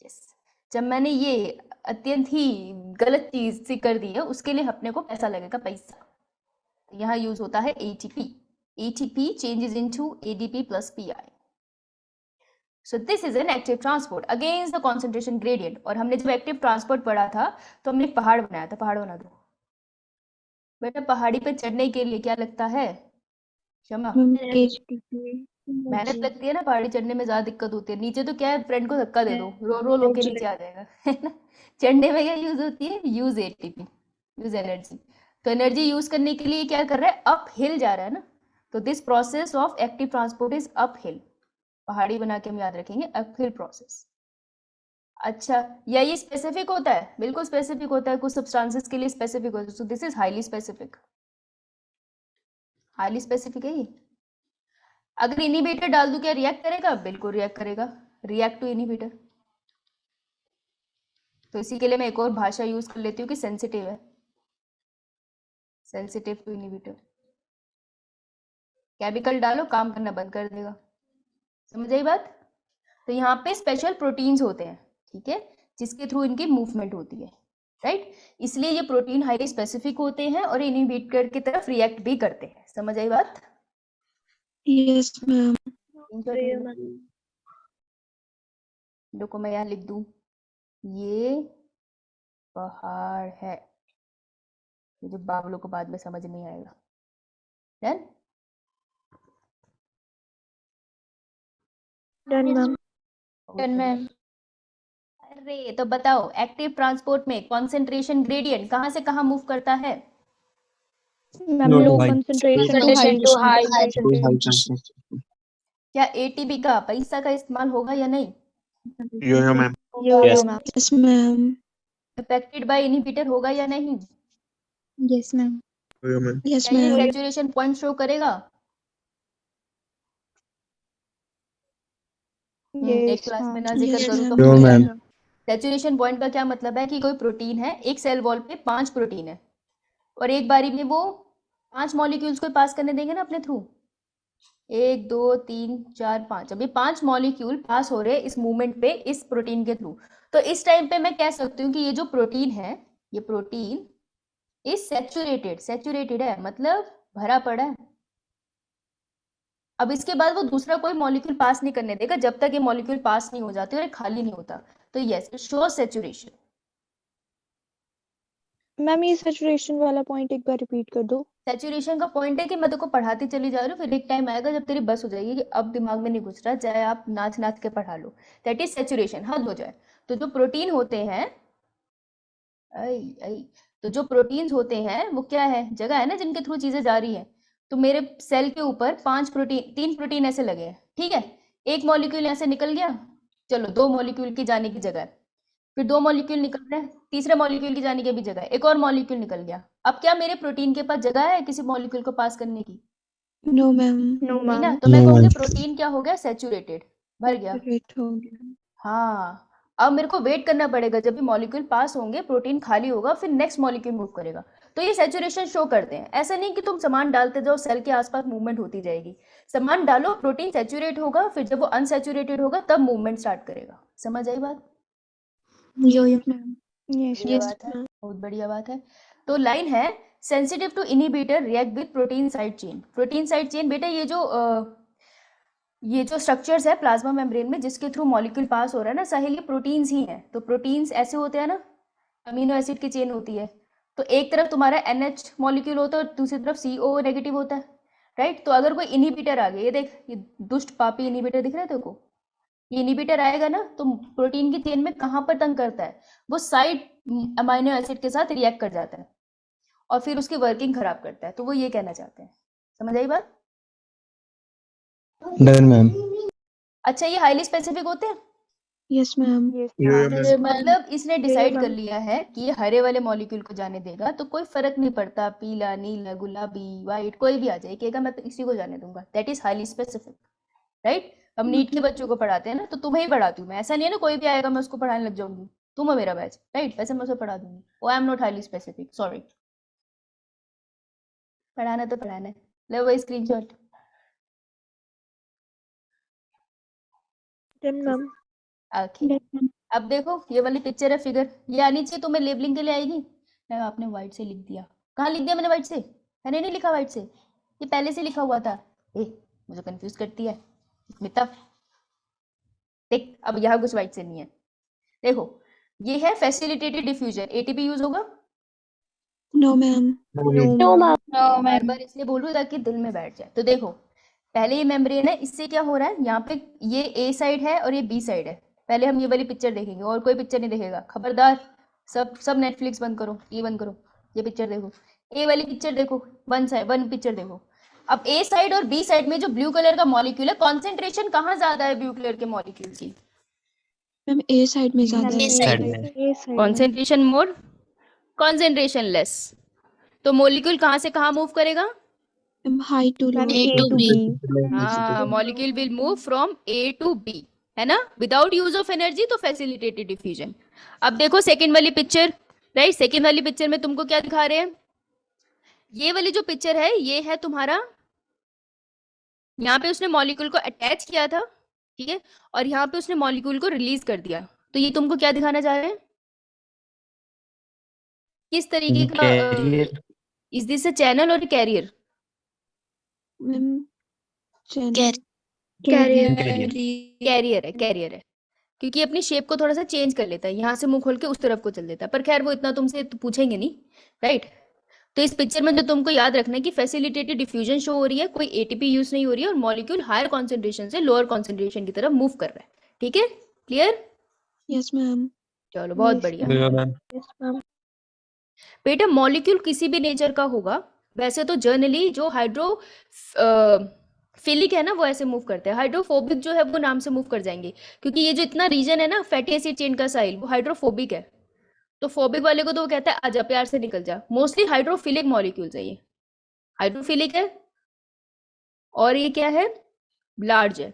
Yes, जब मैंने ये अत्यंत ही गलत चीज सी कर दी है, उसके लिए अपने को पैसा लगेगा, पैसा। यहाँ यूज होता है ATP, ATP changes into ADP plus pi. So this is an active transport against the concentration gradient। और हमने जब एक्टिव ट्रांसपोर्ट पढ़ा था तो हमने एक पहाड़ बनाया था, पहाड़ बना दो बेटा। पहाड़ी पे चढ़ने के लिए क्या लगता है? क्षमा, मेहनत लगती है ना, पहाड़ी चढ़ने में ज्यादा दिक्कत होती है। नीचे तो क्या है, फ्रेंड को धक्का दे दो, रोल होके नीचे आ जाएगा, है ना? चढ़ने में क्या यूज होती है? Use ATP, use energy. तो एनर्जी यूज करने के लिए क्या कर रहा है? अप हिल जा रहा है ना। तो this process of active transport is up hill. पहाड़ी बना के हम याद रखेंगे, अपहिल प्रोसेस। अच्छा, या ये स्पेसिफिक होता है? बिल्कुल स्पेसिफिक होता है, कुछ सब्सटेंसेस के लिए स्पेसिफिक होता है। सो this is highly specific, highly specific है ये। अगर इनहिबिटर डाल दूं, क्या रिएक्ट करेगा? बिल्कुल रिएक्ट करेगा, रिएक्ट टू इनहिबिटर। तो इसी के लिए मैं एक और भाषा यूज कर लेती हूँ कि सेंसिटिव है, सेंसिटिव टू इनहिबिटर। केमिकल डालो, काम करना बंद कर देगा। समझ आई बात? तो यहाँ पे स्पेशल प्रोटीन्स होते हैं, ठीक है, जिसके थ्रू इनकी मूवमेंट होती है, राइट? इसलिए ये प्रोटीन हाईली स्पेसिफिक होते हैं और इनहिबिटर की तरफ रिएक्ट भी करते हैं। समझ आई बात? Yes ma'am. देखो मैं यहाँ लिख दूं, ये पहाड़ है, ये जो बाबलों को बाद में समझ नहीं आएगा। Done? Done ma'am. Done ma'am. अरे तो बताओ, एक्टिव ट्रांसपोर्ट में कॉन्सेंट्रेशन ग्रेडियंट कहाँ से कहाँ मूव करता है? Ma'am low concentration to high concentration. क्या एटीपी का पैसा का इस्तेमाल होगा या नहीं? Yo ma'am. Yo ma'am. Yes ma'am. Affected by inhibitor होगा या नहीं? Yes ma'am. Yo ma'am. Yes क्या ये मैम। सैचुरेशन पॉइंट शो करेगा? एक क्लास में ना जिक्र करूं तो यो मैम। सैचुरेशन पॉइंट का क्या मतलब है कि कोई प्रोटीन है, एक सेल वॉल पे 5 प्रोटीन है और एक बारी में वो 5 मॉलिक्यूल्स को पास करने देंगे ना अपने थ्रू। 1 2 3 4 5, अभी 5 मॉलिक्यूल पास हो रहे हैं इस मूवमेंट पे, इस प्रोटीन के थ्रू। तो इस टाइम पे मैं कह सकती हूँ कि ये जो प्रोटीन है, ये प्रोटीन इज सैचुरेटेड, सैचुरेटेड है मतलब भरा पड़ा है। अब इसके बाद वो दूसरा कोई मॉलिक्यूल पास नहीं करने देगा जब तक ये मॉलिक्यूल पास नहीं हो जाते और ये खाली नहीं होता। तो yes, it shows saturation. Ma'am ये सैचुरेशन वाला पॉइंट एक बार रिपीट कर दो। सैचुरेशन का पॉइंट है कि मैं तेको पढ़ाती चली जा रही हूँ, फिर एक टाइम आएगा जब तेरी बस हो जाएगी कि अब दिमाग में नहीं घुस रहा, चाहे आप नाच नाच के पढ़ा लो। दैट इज सैचुरेशन, हद हो जाए। तो जो प्रोटीन होते हैं, तो जो प्रोटीन्स होते हैं वो क्या है? जगह है ना जिनके थ्रू चीजें जा रही है। तो मेरे सेल के ऊपर 3 प्रोटीन ऐसे लगे हैं, ठीक है। एक मॉलिक्यूल यहाँ से निकल गया, चलो 2 मॉलिक्यूल की जाने की जगह, फिर 2 मॉलिक्यूल निकल रहे हैं, तीसरे मॉलिक्यूल की जाने की भी जगह, एक और मॉलिक्यूल निकल गया। अब क्या मेरे प्रोटीन के पास जगह है किसी मॉलिक्यूल को पास करने की? नो मैम, नो नहीं ना, मैम। तो मैं No, कहूँगी ma'am. प्रोटीन क्या हो गया, सैचुरेटेड, भर गया। सेट हो गया। हाँ, अब मेरे को वेट करना पड़ेगा, जब भी मॉलिक्यूल पास होंगे प्रोटीन खाली होगा, फिर नेक्स्ट मॉलिक्यूल मूव करेगा। तो ये सैचुरेशन शो करते हैं। ऐसा नहीं कि तुम सामान डालते जाओ, सेल के आसपास मूवमेंट होती जाएगी। सामान डालो, प्रोटीन सैचुरेट होगा, फिर जब वो अनसैचुरेटेड होगा तब मूवमेंट स्टार्ट करेगा। समझ आई बात? Yes ma'am. यस बढ़िया बात है, बहुत बढ़िया बात है। तो लाइन है sensitive to inhibitor react with protein side chain. Protein side chain बेटा ये जो स्ट्रक्चर्स है प्लाज्मा मेम्ब्रेन में जिसके थ्रू मॉलिक्यूल पास हो रहा है ना साहिल, ये प्रोटीन्स ही हैं। तो प्रोटीन्स ऐसे होते हैं ना, अमीनो एसिड की चेन होती है। तो एक तरफ तुम्हारा NH मॉलिक्यूल होता है और दूसरी तरफ CO नेगेटिव होता है, राइट। तो अगर कोई इनहिबिटर आ गया, ये देख, ये दुष्ट पापी इनहिबिटर दिख रहा है तेरे को, ये इनहिबिटर आएगा ना तो प्रोटीन की चेन में कहाँ पर तंग करता है, वो साइड अमीनो एसिड के साथ रिएक्ट कर जाता है और फिर उसकी वर्किंग खराब करता है। तो वो ये कहना चाहते हैं। समझ आई बात? Done, ma'am. अच्छा, ये हाईली स्पेसिफिक होते हैं। Yes ma'am. Yo, ma'am. मतलब इसने डिसाइड कर मैम। लिया है कि ये हरे वाले मॉलिक्यूल को जाने देगा, तो कोई फर्क नहीं पड़ता, पीला, नीला, गुलाबी, वाइट, कोई भी आ जाए, कहेगा मैं तो इसी को जाने दूंगा। That is highly specific, right. हम नीट के बच्चों को पढ़ाते हैं ना, तो तुम्हें ही पढ़ाती हूँ मैं। ऐसा नहीं है ना कोई भी आएगा मैं उसको पढ़ाने लग जाऊंगी, तुम हो मेरा बैच, राइट। वैसे मैं उसे पढ़ा दूंगी। Oh I am not highly specific, sorry. पढ़ाना तो पढ़ाना है। लो वो स्क्रीनशॉट। Done ma'am. ओके, अब देखो ये वाली पिक्चर है, फिगर, ये आनी चाहिए तुम्हें, लेबलिंग के लिए आएगी। मैम आपने व्हाइट से लिख दिया। कहाँ लिख दिया मैंने व्हाइट से? मैंने नहीं लिखा व्हाइट से, ये पहले से लिखा हुआ था। मुझे कंफ्यूज करती है स्मिता। देख, अब यहाँ कुछ व्हाइट से नहीं है। देखो, ये है फैसिलिटेटेड डिफ्यूजन। ATP यूज होगा? No ma'am. No ma'am. बार बार इसलिए बोल रही हूँ ताकि दिल में बैठ जाए। तो देखो, पहले ये मेम्ब्रेन है, इससे क्या हो रहा है, यहाँ पे ये A साइड है और ये B साइड है। पहले हम ये वाली पिक्चर देखेंगे और कोई पिक्चर नहीं देखेगा, खबरदार। सब नेटफ्लिक्स बंद करो, ये बंद करो, ये पिक्चर देखो, ए वाली पिक्चर देखो, वन पिक्चर देखो। अब A साइड और B साइड में जो ब्लू कलर का मॉलिक्यूल है, कॉन्सेंट्रेशन कहाँ ज्यादा है ब्लू कलर के मॉलिक्यूल की? मैम ए साइड में ज्यादा है। Concentration more, concentration less. तो मॉलिक्यूल कहाँ से कहाँ मूव करेगा? Ma'am high to low. A to B। हाँ, molecule will move from A to B, है ना, विदाउट यूज ऑफ एनर्जी। तो फैसिलिटेटेड डिफ्यूजन। अब देखो सेकंड वाली पिक्चर, राइट। सेकंड वाली पिक्चर में तुमको क्या दिखा रहे हैं? ये वाली जो पिक्चर है, ये है तुम्हारा, यहाँ पे उसने मॉलिक्यूल को अटैच किया था, ठीक है, और यहाँ पे उसने मॉलिक्यूल को रिलीज कर दिया। तो ये तुमको क्या दिखाना चाह रहे हैं? किस तरीके का? इज दिस अ चैनल और कैरियर? मैम कैरियर है, क्योंकि अपनी शेप को थोड़ा सा चेंज कर लेता है, यहाँ से मुंह खोल के उस तरफ को चल देता है। पर खैर वो इतना तुमसे तो पूछेंगे नहीं, राइट। तो इस पिक्चर में जो तुमको याद रखना है कि फैसिलिटेटेड डिफ्यूजन शो हो रही है, कोई ATP यूज नहीं हो रही है और मॉलिक्यूल हायर कॉन्सेंट्रेशन से लोअर कॉन्सेंट्रेशन की तरफ मूव कर रहा है। ठीक है, क्लियर? Yes ma'am. चलो, बहुत बढ़िया। Yes ma'am. बेटा मॉलिक्यूल किसी भी नेचर का होगा, वैसे तो जनरली जो हाइड्रोफिलिक है ना वो ऐसे मूव करते हैं, हाइड्रोफोबिक जो है वो नाम से मूव कर जाएंगे, क्योंकि ये जो इतना रीजन है ना फैटी एसिड चेन का साइल, वो हाइड्रोफोबिक है। तो फोबिक वाले को तो वो कहता है आजा प्यार से निकल जा। मोस्टली हाइड्रोफिलिक मॉलिक्यूल्स है, ये हाइड्रोफिलिक है और ये क्या है, लार्ज है।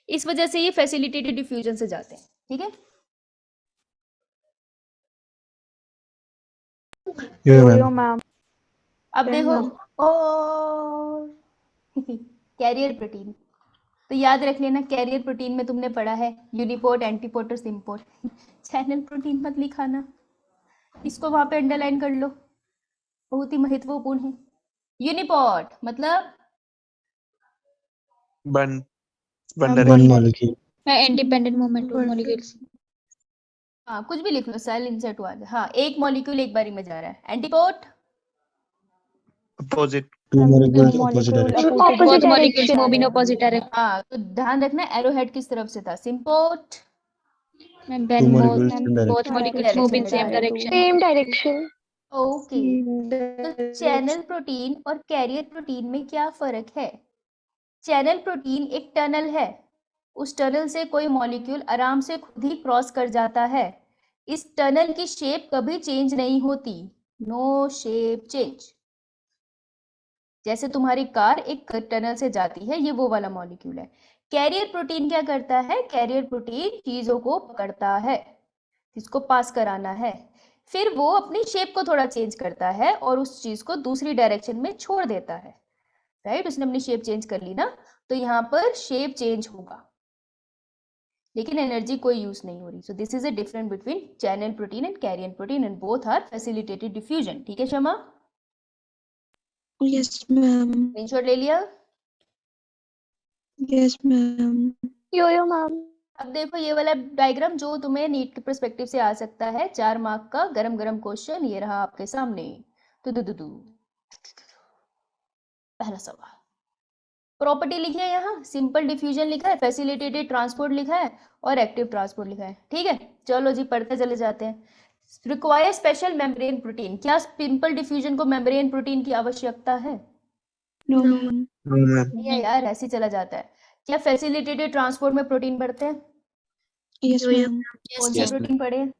इस वजह से ये फैसिलिटेटेड डिफ्यूजन से जाते हैं। ठीक है, यो मैम। अब देखो और कैरियर प्रोटीन, तो याद रख लेना कैरियर प्रोटीन में तुमने पढ़ा है यूनिपोर्ट, एंटीपोर्ट और सिम्पोर्ट। चैनल प्रोटीन मत लिखाना, इसको वहां पे अंडरलाइन कर लो, बहुत ही महत्वपूर्ण है। यूनिपोर्ट मतलब One molecule. Independent moment of molecules. हाँ कुछ भी लिख लो, सेल इंसर्ट हुआ है। हाँ, एक मॉलिक्यूल एक बारी में जा रहा है। Antiport opposite. Two molecules opposite direction move in opposite direction. हाँ, तो ध्यान रखना एरोहेड किस तरफ से था। Symport both molecules move in same direction. Same direction. Okay, तो चैनल प्रोटीन और कैरियर प्रोटीन में क्या फर्क है? चैनल प्रोटीन एक टनल है, उस टनल से कोई मॉलिक्यूल आराम से खुद ही क्रॉस कर जाता है। इस टनल की शेप कभी चेंज नहीं होती, नो शेप चेंज। जैसे तुम्हारी कार एक टनल से जाती है, ये वो वाला मॉलिक्यूल है। कैरियर प्रोटीन क्या करता है? कैरियर प्रोटीन चीजों को पकड़ता है, जिसको पास कराना है, फिर वो अपनी शेप को थोड़ा चेंज करता है और उस चीज को दूसरी डायरेक्शन में छोड़ देता है, राइट? उसने अपनी शेप चेंज कर ली ना, तो यहाँ पर शेप चेंज होगा, लेकिन एनर्जी कोई यूज नहीं हो रही। So this is a difference between channel protein and carrier protein and both are facilitated diffusion. ठीक है शमा? यस मैम, स्क्रीनशॉट ले लिया? Yes ma'am. Yo ma'am. अब देखो ये वाला डायग्राम जो तुम्हें नीट के पर्सपेक्टिव से आ सकता है, 4 मार्क का गरम गरम क्वेश्चन, ये रहा आपके सामने। पहला सवाल, प्रॉपर्टी लिखी है, यहाँ सिंपल डिफ्यूजन लिखा है, फैसिलिटेटेड ट्रांसपोर्ट लिखा है और एक्टिव ट्रांसपोर्ट लिखा है। ठीक है, चलो जी पढ़ते चले जाते हैं। रिक्वायर स्पेशल मेम्ब्रेन प्रोटीन, क्या सिंपल डिफ्यूजन को मेम्ब्रेन प्रोटीन की आवश्यकता है? No ma'am. No, ma'am. नहीं यार, ऐसे ही चला जाता है। क्या फैसिलिटेटेड ट्रांसपोर्ट में प्रोटीन बढ़ते हैं? Yes ma'am. कौन से प्रोटीन पढ़े हैं?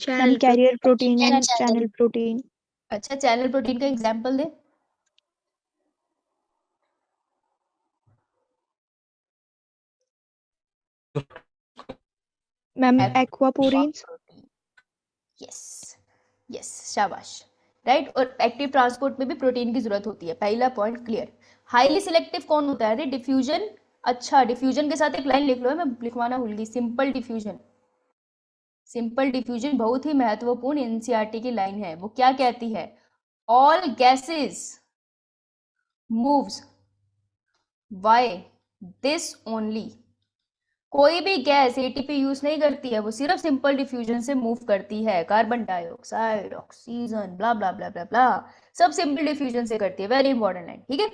Ma'am carrier protein and channel protein. अच्छा, चैनल प्रोटीन का एग्जांपल दे। Ma'am aquaporins. यस यस, शाबाश, राइट। और एक्टिव ट्रांसपोर्ट में भी प्रोटीन की जरूरत होती है। पहला पॉइंट क्लियर। हाईली सिलेक्टिव कौन होता है? अरे डिफ्यूजन। अच्छा, डिफ्यूजन के साथ एक लाइन लिख लो, मैं लिखवाना भूल गई। सिंपल डिफ्यूजन, सिंपल डिफ्यूजन बहुत ही महत्वपूर्ण एनसीईआरटी की लाइन है। वो क्या कहती है? All gases moves by this only. कोई भी गैस एटीपी यूज नहीं करती है, वो सिर्फ सिंपल डिफ्यूजन से मूव करती है। कार्बन डाइऑक्साइड, ऑक्सीजन, ब्ला ब्ला ब्ला ब्ला ब्ला, सब सिंपल डिफ्यूजन से करती है। वेरी इंपॉर्टेंट लाइन, ठीक है।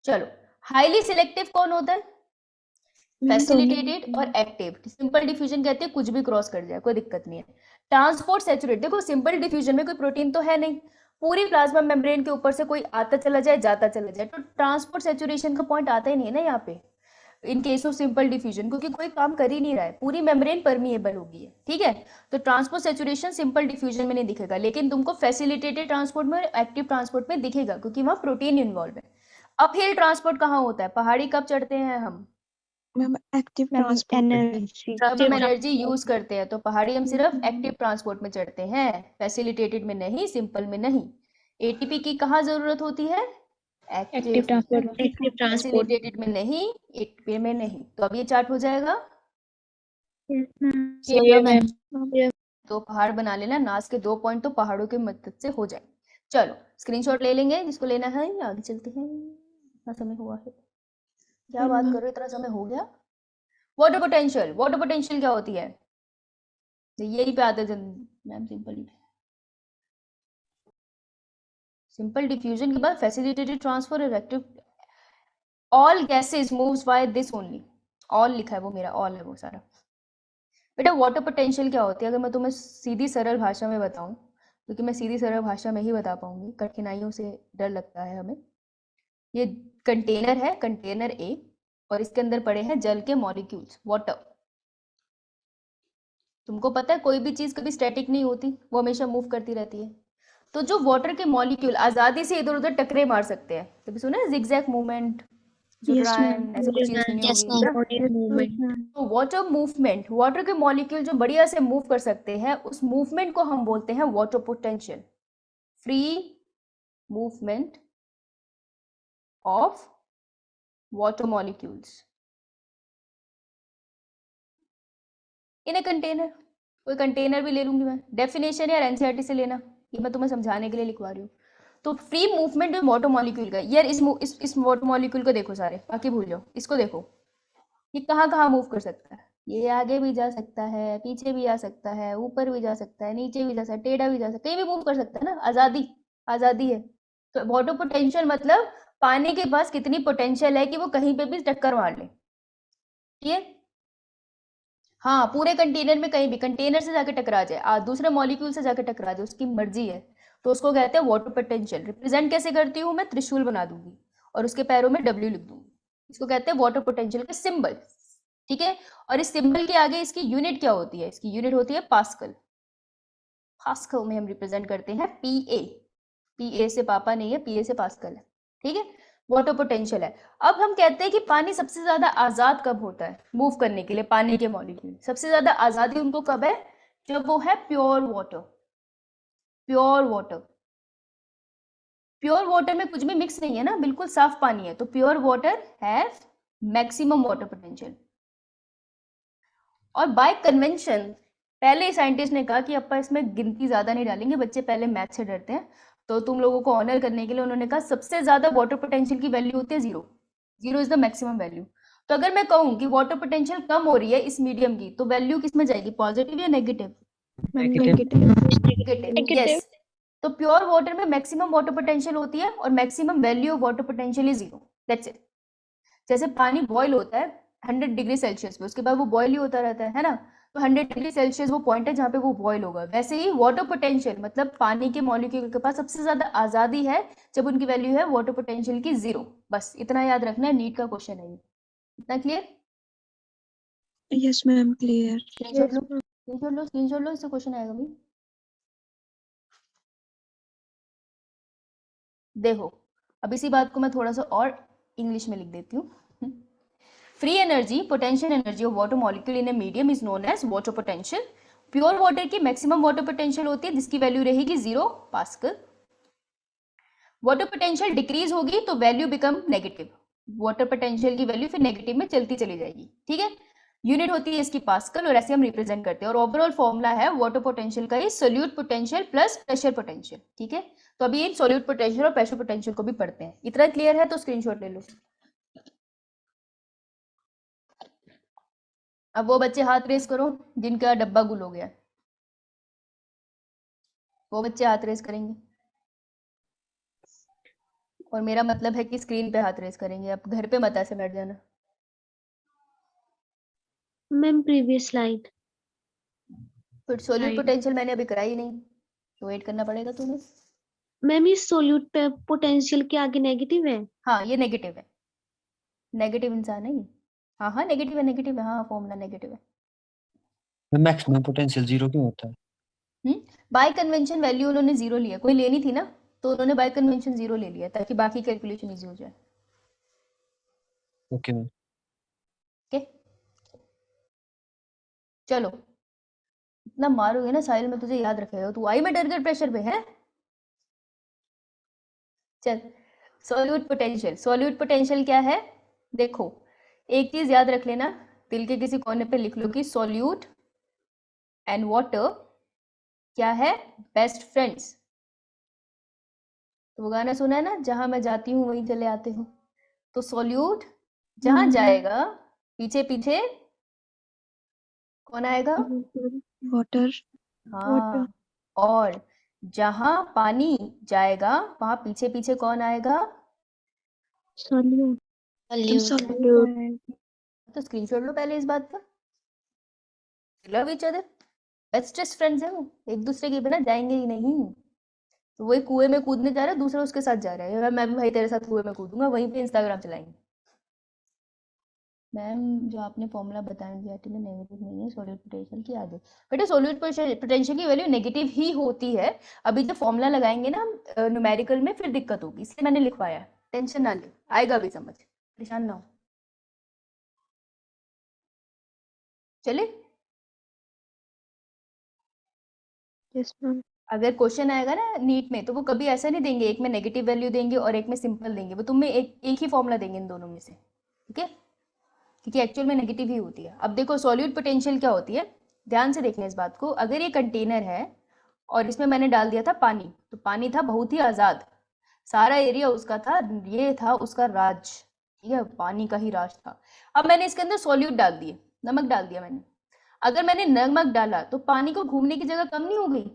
चलो, हाईली सिलेक्टिव कौन होता है? फैसिलिटेटेड और एक्टिव। सिंपल डिफ्यूजन कहते हैं कुछ भी क्रॉस कर जाए, कोई दिक्कत नहीं है। ट्रांसपोर्ट सैचुरेट, देखो सिंपल डिफ्यूजन में कोई प्रोटीन तो है नहीं, पूरी प्लाज्मा मेम्ब्रेन के ऊपर से कोई आता चला जाए जाता चला जाए, तो ट्रांसपोर्ट सैचुरेशन का पॉइंट आता ही नहीं है ना यहाँ पे in case of simple diffusion, क्योंकि कोई काम कर ही नहीं रहा है, पूरी मेम्ब्रेन परमिएबल होगी है, ठीक है। तो ट्रांसपोर्ट सैचुरेशन सिंपल डिफ्यूजन में नहीं दिखेगा, लेकिन तुमको फैसिलिटेटेड ट्रांसपोर्ट में और एक्टिव ट्रांसपोर्ट में दिखेगा, क्योंकि वहाँ प्रोटीन इन्वॉल्व है। अपहिल ट्रांसपोर्ट कहाँ होता है? पहाड़ी कब चढ़ते हैं हम? Ma'am active ma'am transport. Energy. जब हम एनर्जी यूज करते हैं, तो पहाड़ी हम सिर्फ एक्टिव ट्रांसपोर्ट में चढ़ते हैं, फैसिलिटेटेड में नहीं, सिंपल में नहीं। एटीपी की कहाँ जरूरत होती है? Active transport. फैसिलिटेटेड में नहीं, एटीपी में नहीं। तो अब ये चार्ट हो जाएगा। तो पहाड़ बना लेना, नास के 2 पॉइंट तो पहाड़ों की मदद से हो जाए। चलो स्क्रीनशॉट ले लेंगे जिसको लेना है, आगे चलते हैं। इतना समय हुआ है, क्या बात कर रहे हो, इतना समय हो गया। वाटर पोटेंशियल, वाटर पोटेंशियल क्या होती है? यही पे आते हैं मैम। सिंपल डिफ्यूजन के बाद फैसिलिटेटेड ट्रांसफर और active. All gases moves by this only. All लिखा है वो, मेरा ऑल है वो सारा। बेटा वाटर पोटेंशियल क्या होती है? अगर मैं तुम्हें सीधी सरल भाषा में बताऊं, क्योंकि मैं सीधी सरल भाषा में ही बता पाऊंगी, कठिनाइयों से डर लगता है हमें। ये कंटेनर है, कंटेनर ए, और इसके अंदर पड़े हैं जल के मॉलिक्यूल्स, वाटर। तुमको पता है कोई भी चीज कभी स्टैटिक नहीं होती, वो हमेशा मूव करती रहती है। तो जो वाटर के मॉलिक्यूल आजादी से इधर उधर टकरे मार सकते हैं, कभी सुना है जिगजैग मूवमेंट? तो वाटर मूवमेंट, वाटर के मॉलिक्यूल जो बढ़िया से मूव कर सकते हैं, उस मूवमेंट को हम बोलते हैं water potential. Free movement of water molecules in a container. कोई कंटेनर भी ले लूंगी मैं, डेफिनेशन या एनसीईआरटी से लेना, ये मैं तुम्हें समझाने के लिए लिखवा रही हूँ। तो फ्री मूवमेंट वाटर मॉलिक्यूल का, यार इस वाटर मॉलिक्यूल को देखो सारे, बाकी भूल जाओ, इसको देखो, ये कहाँ कहाँ मूव कर सकता है। ये आगे भी जा सकता है, पीछे भी आ सकता है, ऊपर भी जा सकता है, नीचे भी जा सकता है, टेढ़ा भी जा सकता है, कहीं भी मूव कर सकता है ना। आजादी, आजादी है। तो वाटर पोटेंशियल मतलब पानी के पास कितनी पोटेंशियल है कि वो कहीं पे भी टक्कर मार ले, ठीक है। हाँ, पूरे कंटेनर में कहीं भी कंटेनर से जाके टकरा जाए, दूसरे मॉलिक्यूल से जाके टकरा जाए, उसकी मर्जी है, तो उसको कहते हैं वाटर पोटेंशियल। रिप्रेजेंट कैसे करती हूँ मैं? त्रिशूल बना दूंगी और उसके पैरों में W लिख दूंगी। इसको कहते हैं वाटर पोटेंशियल का सिंबल, ठीक है। और इस सिंबल के आगे इसकी यूनिट क्या होती है? इसकी यूनिट होती है पास्कल। पास्कल में हम रिप्रेजेंट करते हैं PA। PA से पापा नहीं है, PA से पास्कल है, ठीक है। वाटर पोटेंशियल है। अब हम कहते हैं कि पानी सबसे ज्यादा आजाद कब होता है मूव करने के लिए? पानी के मॉलिक्यूल सबसे ज्यादा आजादी उनको कब है? जब वो है pure water. Pure water, pure water में कुछ भी मिक्स नहीं है ना, बिल्कुल साफ पानी है, तो pure water have maximum water potential. और बाय कन्वेंशन पहले साइंटिस्ट ने कहा कि अपन इसमें गिनती ज्यादा नहीं डालेंगे, बच्चे पहले मैथ से डरते हैं, तो तुम लोगों को ऑनर करने के लिए उन्होंने कहा सबसे ज्यादा वाटर पोटेंशियल की वैल्यू होती है 0। 0 इज द मैक्सिमम वैल्यू। तो अगर मैं कहूँ कि वाटर पोटेंशियल कम हो रही है इस मीडियम की, तो वैल्यू किस में जाएगी? पॉजिटिव या नेगेटिव? Negative, yes. तो प्योर वाटर में मैक्सिमम वाटर पोटेंशियल होती है और maximum value of water potential is 0। That's it. जैसे पानी बॉईल होता है 100 डिग्री सेल्सियस पे, उसके बाद वो बॉईल ही होता रहता है ना, तो 100 डिग्री सेल्सियस वो पॉइंट है जहाँ पे वो बॉईल होगा। वैसे ही वाटर पोटेंशियल मतलब पानी के मॉलिक्यूल के पास सबसे ज्यादा आजादी है जब उनकी वैल्यू है वाटर पोटेंशियल की 0। बस इतना याद रखना है, नीट का क्वेश्चन है ये। इतना clear? Yes ma'am, clear. Screenshot लो, स्क्रीनशॉट लो, स्क्रीनशॉट लो, इससे क्वेश्चन आएगा भी। देखो, अब इसी बात को मैं थोड़ा सा और इंग्लिश में लिख देती हूँ। Free energy, potential energy of water molecule in a medium is known as water potential. Pure water की मैक्सिमम वाटर पोटेंशियल होती है जिसकी वैल्यू रहेगी 0 पास्कल। वाटर पोटेंशियल डिक्रीज होगी तो value become negative, water potential की वैल्यू फिर negative में चलती चली जाएगी, ठीक है। यूनिट होती है इसकी पास्कल और ऐसे हम रिप्रेजेंट करते हैं। और ओवरऑल फॉर्मूला है वाटर पोटेंशियल का ये solute potential plus pressure potential, ठीक है। तो अभी इन सोल्यूट पोटेंशियल और प्रेशर पोटेंशियल को भी पढ़ते हैं। इतना क्लियर है तो स्क्रीनशॉट ले लो। अब वो बच्चे हाथ रेस करो जिनका डब्बा गुल हो गया, वो बच्चे हाथ रेस करेंगे, और मेरा मतलब है कि स्क्रीन पे हाथ रेस करेंगे। अब घर पे मत ऐसे बैठ जाना। Ma'am previous slide. फिर सोल्यूट पोटेंशियल मैंने अभी कराई नहीं, तो वेट करना पड़ेगा तुम्हें। मैम ये सोल्यूट पोटेंशियल के आगे नेगेटिव है? हाँ ये नेगेटिव है, नेगेटिव इंसान है ये। हाँ हाँ नेगेटिव है, नेगेटिव है, हाँ फॉर्मूला नेगेटिव है। मैक्सिमम पोटेंशियल 0 क्यों होता है? बाय कन्वेंशन वैल्यू उन्होंने 0 लिया, कोई लेनी थी ना, तो उन्होंने बाय कन्वेंशन 0 ले लिया ताकि बाकी कैलकुलेशन इजी हो जाए। Okay ma'am. ओके चलो, इतना मारोगे ना साहिल में तुझे याद रखेगा। तू आई में टारगेट प्रेशर पे है। चल, सॉल्यूट पोटेंशियल, सॉल्यूट पोटेंशियल क्या है? देखो एक चीज याद रख लेना, दिल के किसी कोने पे लिख लो कि सॉल्यूट एंड वाटर क्या है? Best friends. तो वो गाना सुना है ना, जहां मैं जाती हूँ वहीं चले आते हो। तो सॉल्यूट जहां जाएगा पीछे पीछे कौन आएगा? वाटर। हाँ, और जहां पानी जाएगा वहां पीछे पीछे कौन आएगा? सोल्यूट। तो स्क्रीनशॉट लो पहले इस बात का। Love each other, bestest friends है वो, एक दूसरे के बिना जाएंगे ही नहीं। तो वही कुएं में कूदने जा रहा है, दूसरा उसके साथ जा रहा है, मैं भी भाई तेरे साथ कुएं में कूदूंगा, वहीं पे इंस्टाग्राम चलाएंगे। मैम जो आपने फॉर्मूला बताया एनसीईआरटी में नेगेटिव नहीं है सॉल्यूट पोटेंशियल की आगे। बेटा सॉल्यूट पोटेंशियल की वैल्यू नेगेटिव ही होती है। अभी जब फॉर्मूला लगाएंगे ना न्यूमेरिकल में फिर दिक्कत होगी, इसलिए मैंने लिखवाया, टेंशन ना ले, आएगा भी समझ, परेशान ना हो। चले, यस मैम। अगर क्वेश्चन आएगा ना नीट में तो वो कभी ऐसा नहीं देंगे एक में नेगेटिव वैल्यू देंगे और एक में सिंपल देंगे, वो तुम्हें एक ही फॉर्मूला देंगे इन दोनों में से, ठीक है, क्योंकि एक्चुअल में नेगेटिव ही होती है। अब देखो सॉल्यूट पोटेंशियल क्या होती है, ध्यान से देखना इस बात को। अगर ये कंटेनर है और इसमें मैंने डाल दिया था पानी, तो पानी था बहुत ही आजाद, सारा एरिया उसका था, ये था उसका राज, ठीक है, पानी का ही राज था। अब मैंने इसके अंदर सॉल्यूट डाल दिए, नमक डाल दिया मैंने। अगर मैंने नमक डाला तो पानी को घूमने की जगह कम नहीं हो गई?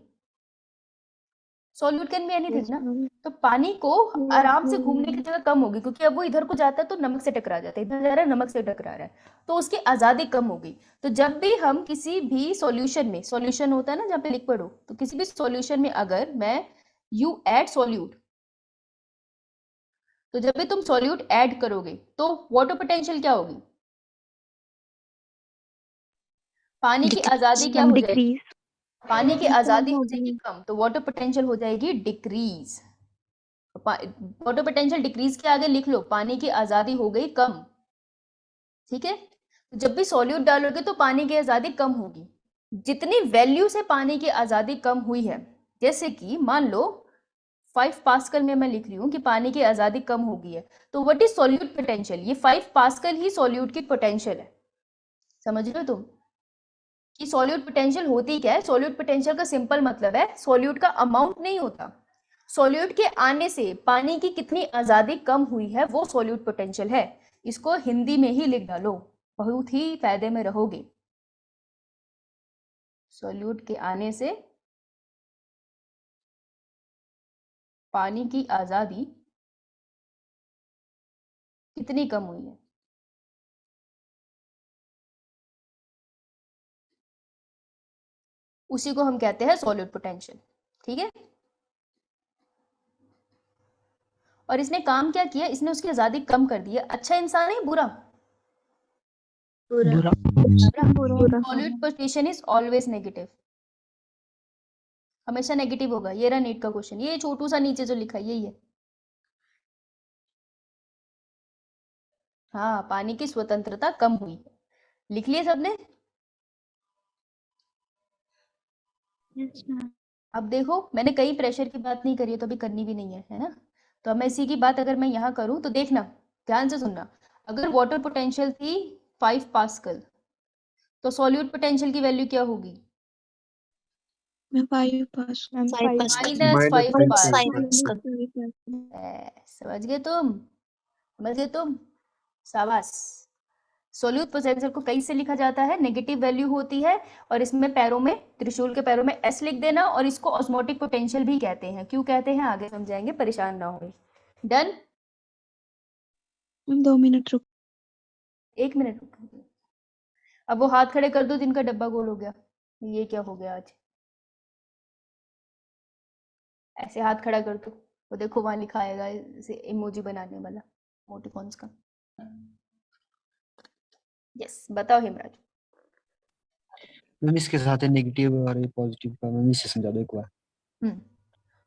Solute can be anything Yes, ना। ma'am. तो पानी को Yes, आराम से ma'am. घूमने की जगह कम होगी, क्योंकि अब वो इधर को जाता है तो नमक से टकरा जाता है, इधर जा रहा है नमक से टकरा रहा है, तो उसकी आज़ादी कम होगी। तो जब भी हम किसी भी सॉल्यूशन में, सॉल्यूशन होता है ना जहाँ पे लिक्विड हो, तो किसी भी सॉल्यूशन में अगर मैं यू ऐड सॉल्यूट, तो जब भी तुम सॉल्यूट ऐड करोगे तो वाटर पोटेंशियल क्या होगी? पानी की आज़ादी क्या हो जाएगी? Decrease. पानी की कम आज़ादी हो होगी. जाएगी कम, तो वाटर पोटेंशियल हो जाएगी डिक्रीज। वाटर पोटेंशियल डिक्रीज के आगे लिख लो, पानी की आज़ादी हो गई कम। ठीक है, तो जब भी सॉल्यूट डालोगे तो पानी की आज़ादी कम होगी। जितनी वैल्यू से पानी की आज़ादी कम हुई है, जैसे कि मान लो 5 पास्कल में मैं लिख रही हूँ कि पानी की आज़ादी कम हो गई है, तो व्हाट इज सॉल्यूट पोटेंशियल? ये 5 पास्कल ही सॉल्यूट की पोटेंशियल है। समझ रहे हो तुम कि सॉल्यूट पोटेंशियल होती क्या है? सॉल्यूट पोटेंशियल का सिंपल मतलब है, सॉल्यूट का अमाउंट नहीं होता, सॉल्यूट के आने से पानी की कितनी आज़ादी कम हुई है वो सॉल्यूट पोटेंशियल है। इसको हिंदी में ही लिख डालो, बहुत ही फायदे में रहोगे। सॉल्यूट के आने से पानी की आज़ादी कितनी कम हुई है। उसी को हम कहते हैं सॉल्यूट पोटेंशियल। ठीक है, और इसने काम क्या किया? इसने उसकी आज़ादी कम कर दी है। अच्छा इंसान है बुरा? पूरा बुरा solute potential is always negative, हमेशा नेगेटिव होगा। ये रहा नीट का क्वेश्चन, ये छोटू सा नीचे जो लिखा है यही है। हाँ, पानी की स्वतंत्रता कम हुई है। लिख लिए सबने? Yes ma'am. अब देखो, मैंने कई प्रेशर की बात नहीं करी है, तो अभी करनी भी नहीं है ना। तो अब मैं इसी की बात अगर मैं यहाँ करूँ तो देखना, ध्यान से सुनना। अगर वाटर पोटेंशियल थी 5 पास्कल, तो सॉल्यूट पोटेंशियल की वैल्यू क्या होगी? मैं 5 पास. Ma'am, 5 minus 5 pascal. Pascal. समझ गए तुम? समझ गए तुम? शाबाश। सॉल्यूट पोटेंशियल को कई से लिखा जाता है, नेगेटिव वैल्यू होती है, और इसमें पैरों में, त्रिशूल के पैरों में एस लिख देना, और इसको ऑस्मोटिक पोटेंशियल भी कहते हैं। क्यों कहते हैं आगे समझाएंगे, परेशान ना हो। डन? 2 मिनट रुक. 1 मिनट रुको। अब वो हाथ खड़े कर दो जिनका डब्बा गोल हो गया। ये क्या हो गया आज? ऐसे हाथ खड़ा कर दो, वो देखो वहां लिखा आएगा इसे इमोजी बनाने वाला, इमोटिकॉन्स का। यस, बताओ हिमराज। मैम इसके साथ है नेगेटिव और पॉजिटिव का, मैम इसे समझा दो एक बार।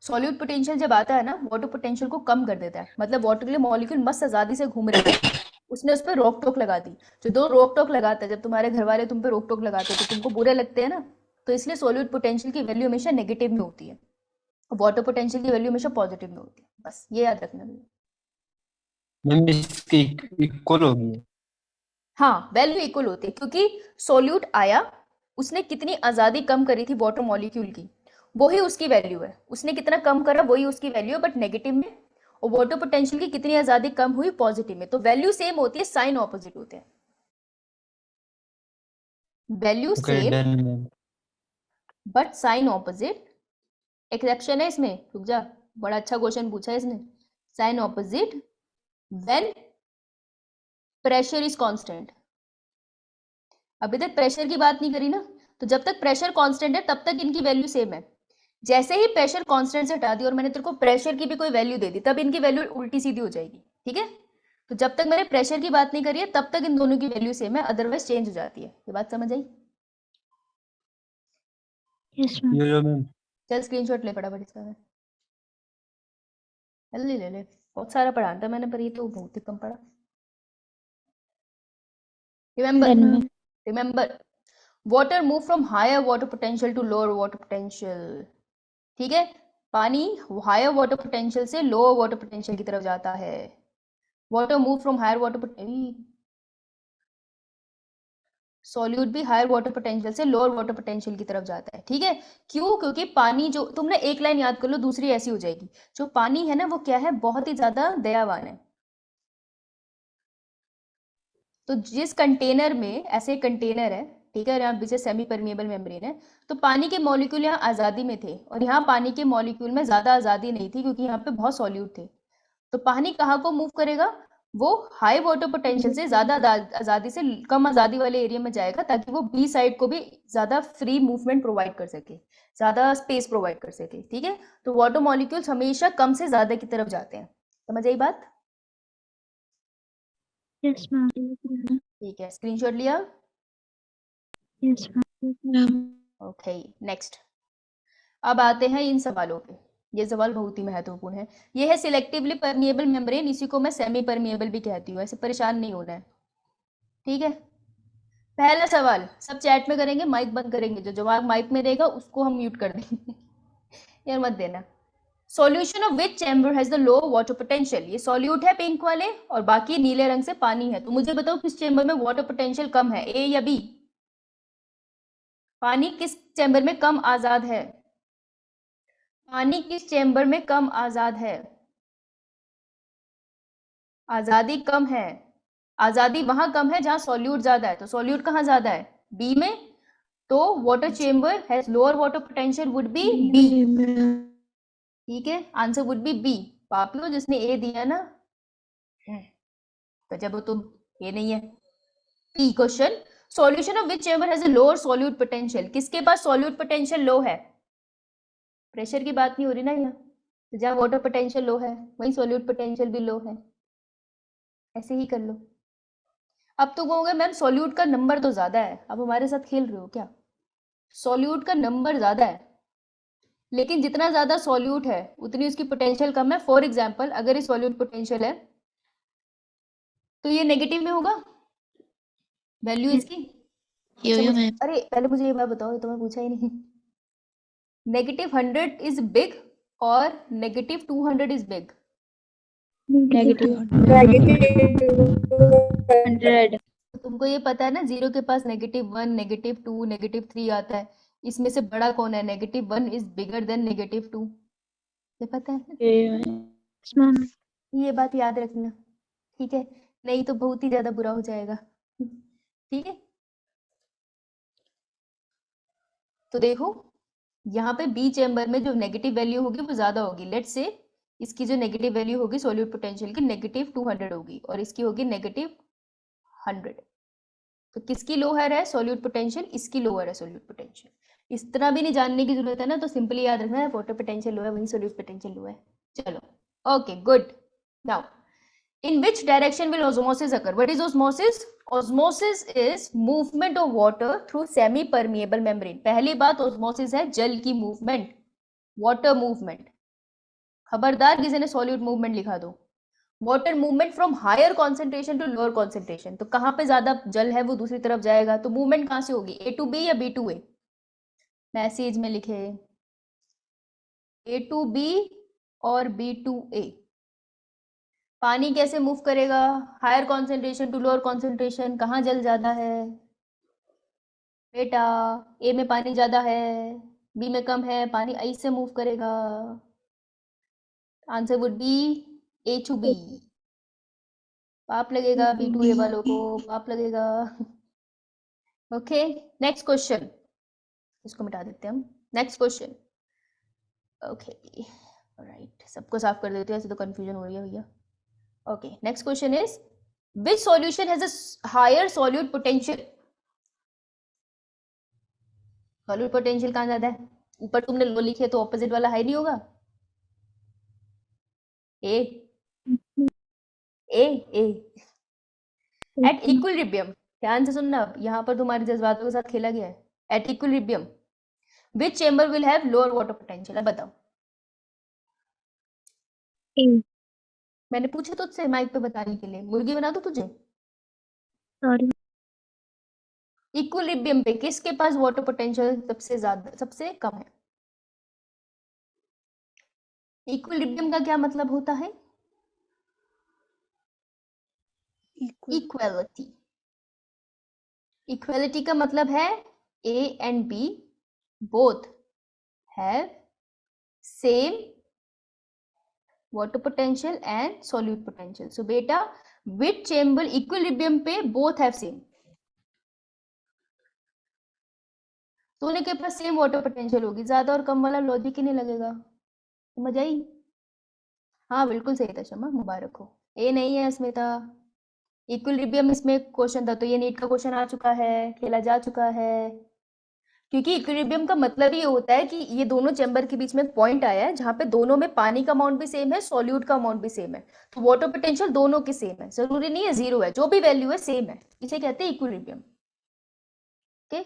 सॉल्यूट पोटेंशियल जब आता है ना, वाटर पोटेंशियल को कम कर देता है। मतलब वाटर के लिए मॉलिक्यूल मस्त आजादी से घूम रहे हैं, उसने उस पर रोक टोक लगा दी। जो दो रोक टोक लगाता है, जब तुम्हारे घर वाले तुम पे रोक टोक लगाते हैं तो तुमको बुरे लगते हैं ना, तो इसलिए सॉल्यूट पोटेंशियल की वैल्यू हमेशा नेगेटिव में होती है, वाटर पोटेंशियल की वैल्यू हमेशा पॉजिटिव में होती है। बस ये याद रखना भैया। मैम इसके इक्वल होगी। हाँ, वैल्यू इक्वल होती है, क्योंकि सॉल्यूट आया, उसने कितनी आज़ादी कम करी थी वाटर मॉलिक्यूल की, वही उसकी वैल्यू है। उसने कितना कम करा वही उसकी वैल्यू है, बट नेगेटिव में। और वाटर पोटेंशियल की कितनी आज़ादी कम हुई, पॉजिटिव में। तो वैल्यू सेम होती है, साइन ऑपोजिट होते हैं। Value okay same done ma'am. But sign opposite. Exception है इसमें, रुक जा, बड़ा अच्छा क्वेश्चन पूछा है इसने। Sign opposite when pressure is constant. अभी तक प्रेशर की बात नहीं करी ना, तो जब तक प्रेशर कांस्टेंट है तब तक इनकी वैल्यू सेम है। जैसे ही प्रेशर कांस्टेंट से हटा दी और मैंने तेरे को प्रेशर की भी कोई वैल्यू दे दी, तब इनकी वैल्यू उल्टी सीधी हो जाएगी। ठीक है, तो जब तक मैंने प्रेशर की बात नहीं करी है तब तक इन दोनों की वैल्यू सेम है, अदरवाइज चेंज हो जाती है। ये बात समझ आई? Yes ma'am. Yo ma'am. चल स्क्रीनशॉट ले फटाफट इसका। जल्दी ले ले, बहुत सारा पढ़ा था मैंने, पर ये तो बहुत ही कम पढ़ा। Remember, water move from higher water potential to lower water potential. ठीक है, पानी हायर वाटर पोटेंशियल से लोअर वाटर पोटेंशियल की तरफ जाता है। Water move from higher water potential, solute भी हायर वाटर पोटेंशियल से लोअर वाटर पोटेंशियल की तरफ जाता है। ठीक है, क्यों? क्योंकि पानी, जो तुमने एक लाइन याद कर लो, दूसरी ऐसी हो जाएगी। जो पानी है ना, वो क्या है, बहुत ही ज्यादा दयावान है। तो जिस कंटेनर में, ऐसे कंटेनर है, ठीक है, और यहाँ बीच सेमी परमिएबल मेम्ब्रेन है। तो पानी के मॉलिक्यूल यहाँ आज़ादी में थे और यहाँ पानी के मॉलिक्यूल में ज़्यादा आज़ादी नहीं थी क्योंकि यहाँ पे बहुत सॉल्यूट थे। तो पानी कहाँ को मूव करेगा? वो हाई वाटर पोटेंशियल से ज़्यादा आज़ादी से कम आज़ादी वाले एरिया में जाएगा ताकि वो बी साइड को भी ज़्यादा फ्री मूवमेंट प्रोवाइड कर सके, ज़्यादा स्पेस प्रोवाइड कर सके। ठीक है, तो वाटर मॉलिक्यूल्स हमेशा कम से ज़्यादा की तरफ जाते हैं। समझ आई बात? Yes ma'am. ठीक है, स्क्रीनशॉट लिया? Yes ma'am. Okay, next. अब आते हैं इन सवालों पे। ये सवाल बहुत ही महत्वपूर्ण है। ये है सिलेक्टिवली परमिएबल मेम्ब्रेन, इसी को मैं सेमी परमिएबल भी कहती हूँ, ऐसे परेशान नहीं होना है। ठीक है, पहला सवाल सब चैट में करेंगे, माइक बंद करेंगे, जो जवाब माइक में देगा उसको हम म्यूट कर देंगे यार मत देना। Solution of which chamber has the low water potential. ये सॉल्यूट है पिंक वाले और बाकी नीले रंग से पानी है। तो मुझे बताओ किस चैम्बर में वाटर पोटेंशियल कम है, ए या बी? पानी किस चैम्बर में कम आजाद है? पानी किस चैम्बर में कम आजाद है? आजादी कम है, आजादी वहां कम है जहां सॉल्यूट ज्यादा है। तो सॉल्यूट कहाँ ज्यादा है? बी में। तो water chamber has lower water potential would be B. ठीक है, आंसर वुड बी बी। पापियो जिसने ए दिया ना, तो जब तुम ये नहीं है। B question, solution of which chamber has a lower solute potential. किसके पास सॉल्यूट पोटेंशियल लो है? प्रेशर की बात नहीं हो रही ना यहाँ, तो जहाँ वाटर पोटेंशियल लो है वही सॉल्यूट पोटेंशियल भी लो है। ऐसे ही कर लो। अब तो कहोगे मैम सॉल्यूट का नंबर तो ज्यादा है, अब हमारे साथ खेल रहे हो क्या? सॉल्यूट का नंबर ज्यादा है, लेकिन जितना ज्यादा सॉल्यूट है उतनी उसकी पोटेंशियल कम है। फॉर एग्जाम्पल अगर ये सॉल्यूट पोटेंशियल है तो ये नेगेटिव में होगा वैल्यू इसकी। अरे पहले मुझे ये बात बताओ, ये तो मैं पूछा ही नहीं। -100 इज बिग और -200 इज बिग? नेगेटिव 100। तुमको ये पता है ना, 0 के पास -1, -2, -3 आता है। इसमें से बड़ा कौन है? -1 इज बिगर देन -2। ये पता है? ये बात याद रखना, ठीक है? नहीं तो बहुत ही ज्यादा बुरा हो जाएगा। ठीक है, तो देखो यहाँ पे बी चैम्बर में जो नेगेटिव वैल्यू होगी वो ज्यादा होगी। लेट्स से इसकी जो नेगेटिव वैल्यू होगी सॉल्यूट पोटेंशियल की -200 होगी और इसकी होगी -100। तो किसकी लोअर है सॉल्यूट पोटेंशियल? इसकी लोअर है सॉल्यूट पोटेंशियल। इस तरह भी नहीं जानने की जरूरत है ना, तो सिंपली याद रखना है वाटर पोटेंशियल लो है वही सॉल्यूट पोटेंशियल लो है। चलो okay good. Now in which direction will osmosis occur? What is osmosis? Osmosis is movement of water through semi permeable membrane. पहली बात osmosis है जल की मूवमेंट, वाटर मूवमेंट। खबरदार किसी ने सॉल्यूट मूवमेंट लिखा दो। Water movement from higher concentration to lower concentration. तो कहाँ पे ज्यादा जल है वो दूसरी तरफ जाएगा, तो मूवमेंट कहाँ से होगी? A to B या B to A? मैसेज में लिखे A to B और B to A। पानी कैसे मूव करेगा? Higher concentration to lower concentration. कहाँ जल ज्यादा है बेटा? ए में पानी ज्यादा है, बी में कम है, पानी आई से मूव करेगा। Answer would be A to B. पाप लगेगा बी टू ए वालों को, पाप लगेगा। ओके नेक्स्ट क्वेश्चन, इसको मिटा देते हैं हम। Next question. ओके राइट, सबको साफ कर देते हैं, ऐसे तो कंफ्यूजन हो रही है भैया। Okay, next question is which solution has a higher solute potential? Solute potential कहाँ ज्यादा है? ऊपर तुमने लो लिखे तो ऑपोजिट वाला हाई नहीं होगा? A at equilibrium। ध्यान से सुनना, यहाँ पर तुम्हारे जज्बातों के साथ खेला गया है। At equilibrium which chamber will have lower water potential? अब बताओ। मैंने पूछा तुझसे माइक पे बताने के लिए, मुर्गी बना दूं तुझे? सॉरी। इक्विलिब्रियम पे किसके पास वाटर पोटेंशियल सबसे ज्यादा सबसे कम है? इक्विलिब्रियम का क्या मतलब होता है? इक्वालिटी। इक्वालिटी का मतलब है A and B both have same water potential and solute potential. So beta which chamber equilibrium पे both have same? दोनों के पास सेम वाटर पोटेंशियल होगी, ज्यादा और कम वाला लॉजिक ही नहीं लगेगा। समझ आई? हाँ बिल्कुल सही था शमा, मुबारक हो। ए नहीं है स्मिता। इक्विलिब्रियम इसमें क्वेश्चन था, तो ये नीट का क्वेश्चन आ चुका है, खेला जा चुका है। क्योंकि इक्विलिब्रियम का मतलब ये होता है कि ये दोनों चैम्बर के बीच में पॉइंट आया है जहां पे दोनों में पानी का अमाउंट भी सेम है, सॉल्यूट का अमाउंट भी सेम है, तो वाटर पोटेंशियल दोनों की सेम है, जरूरी नहीं है जीरो है, जो भी वैल्यू है सेम है, इसे कहते हैं इक्विलिब्रियम। ओके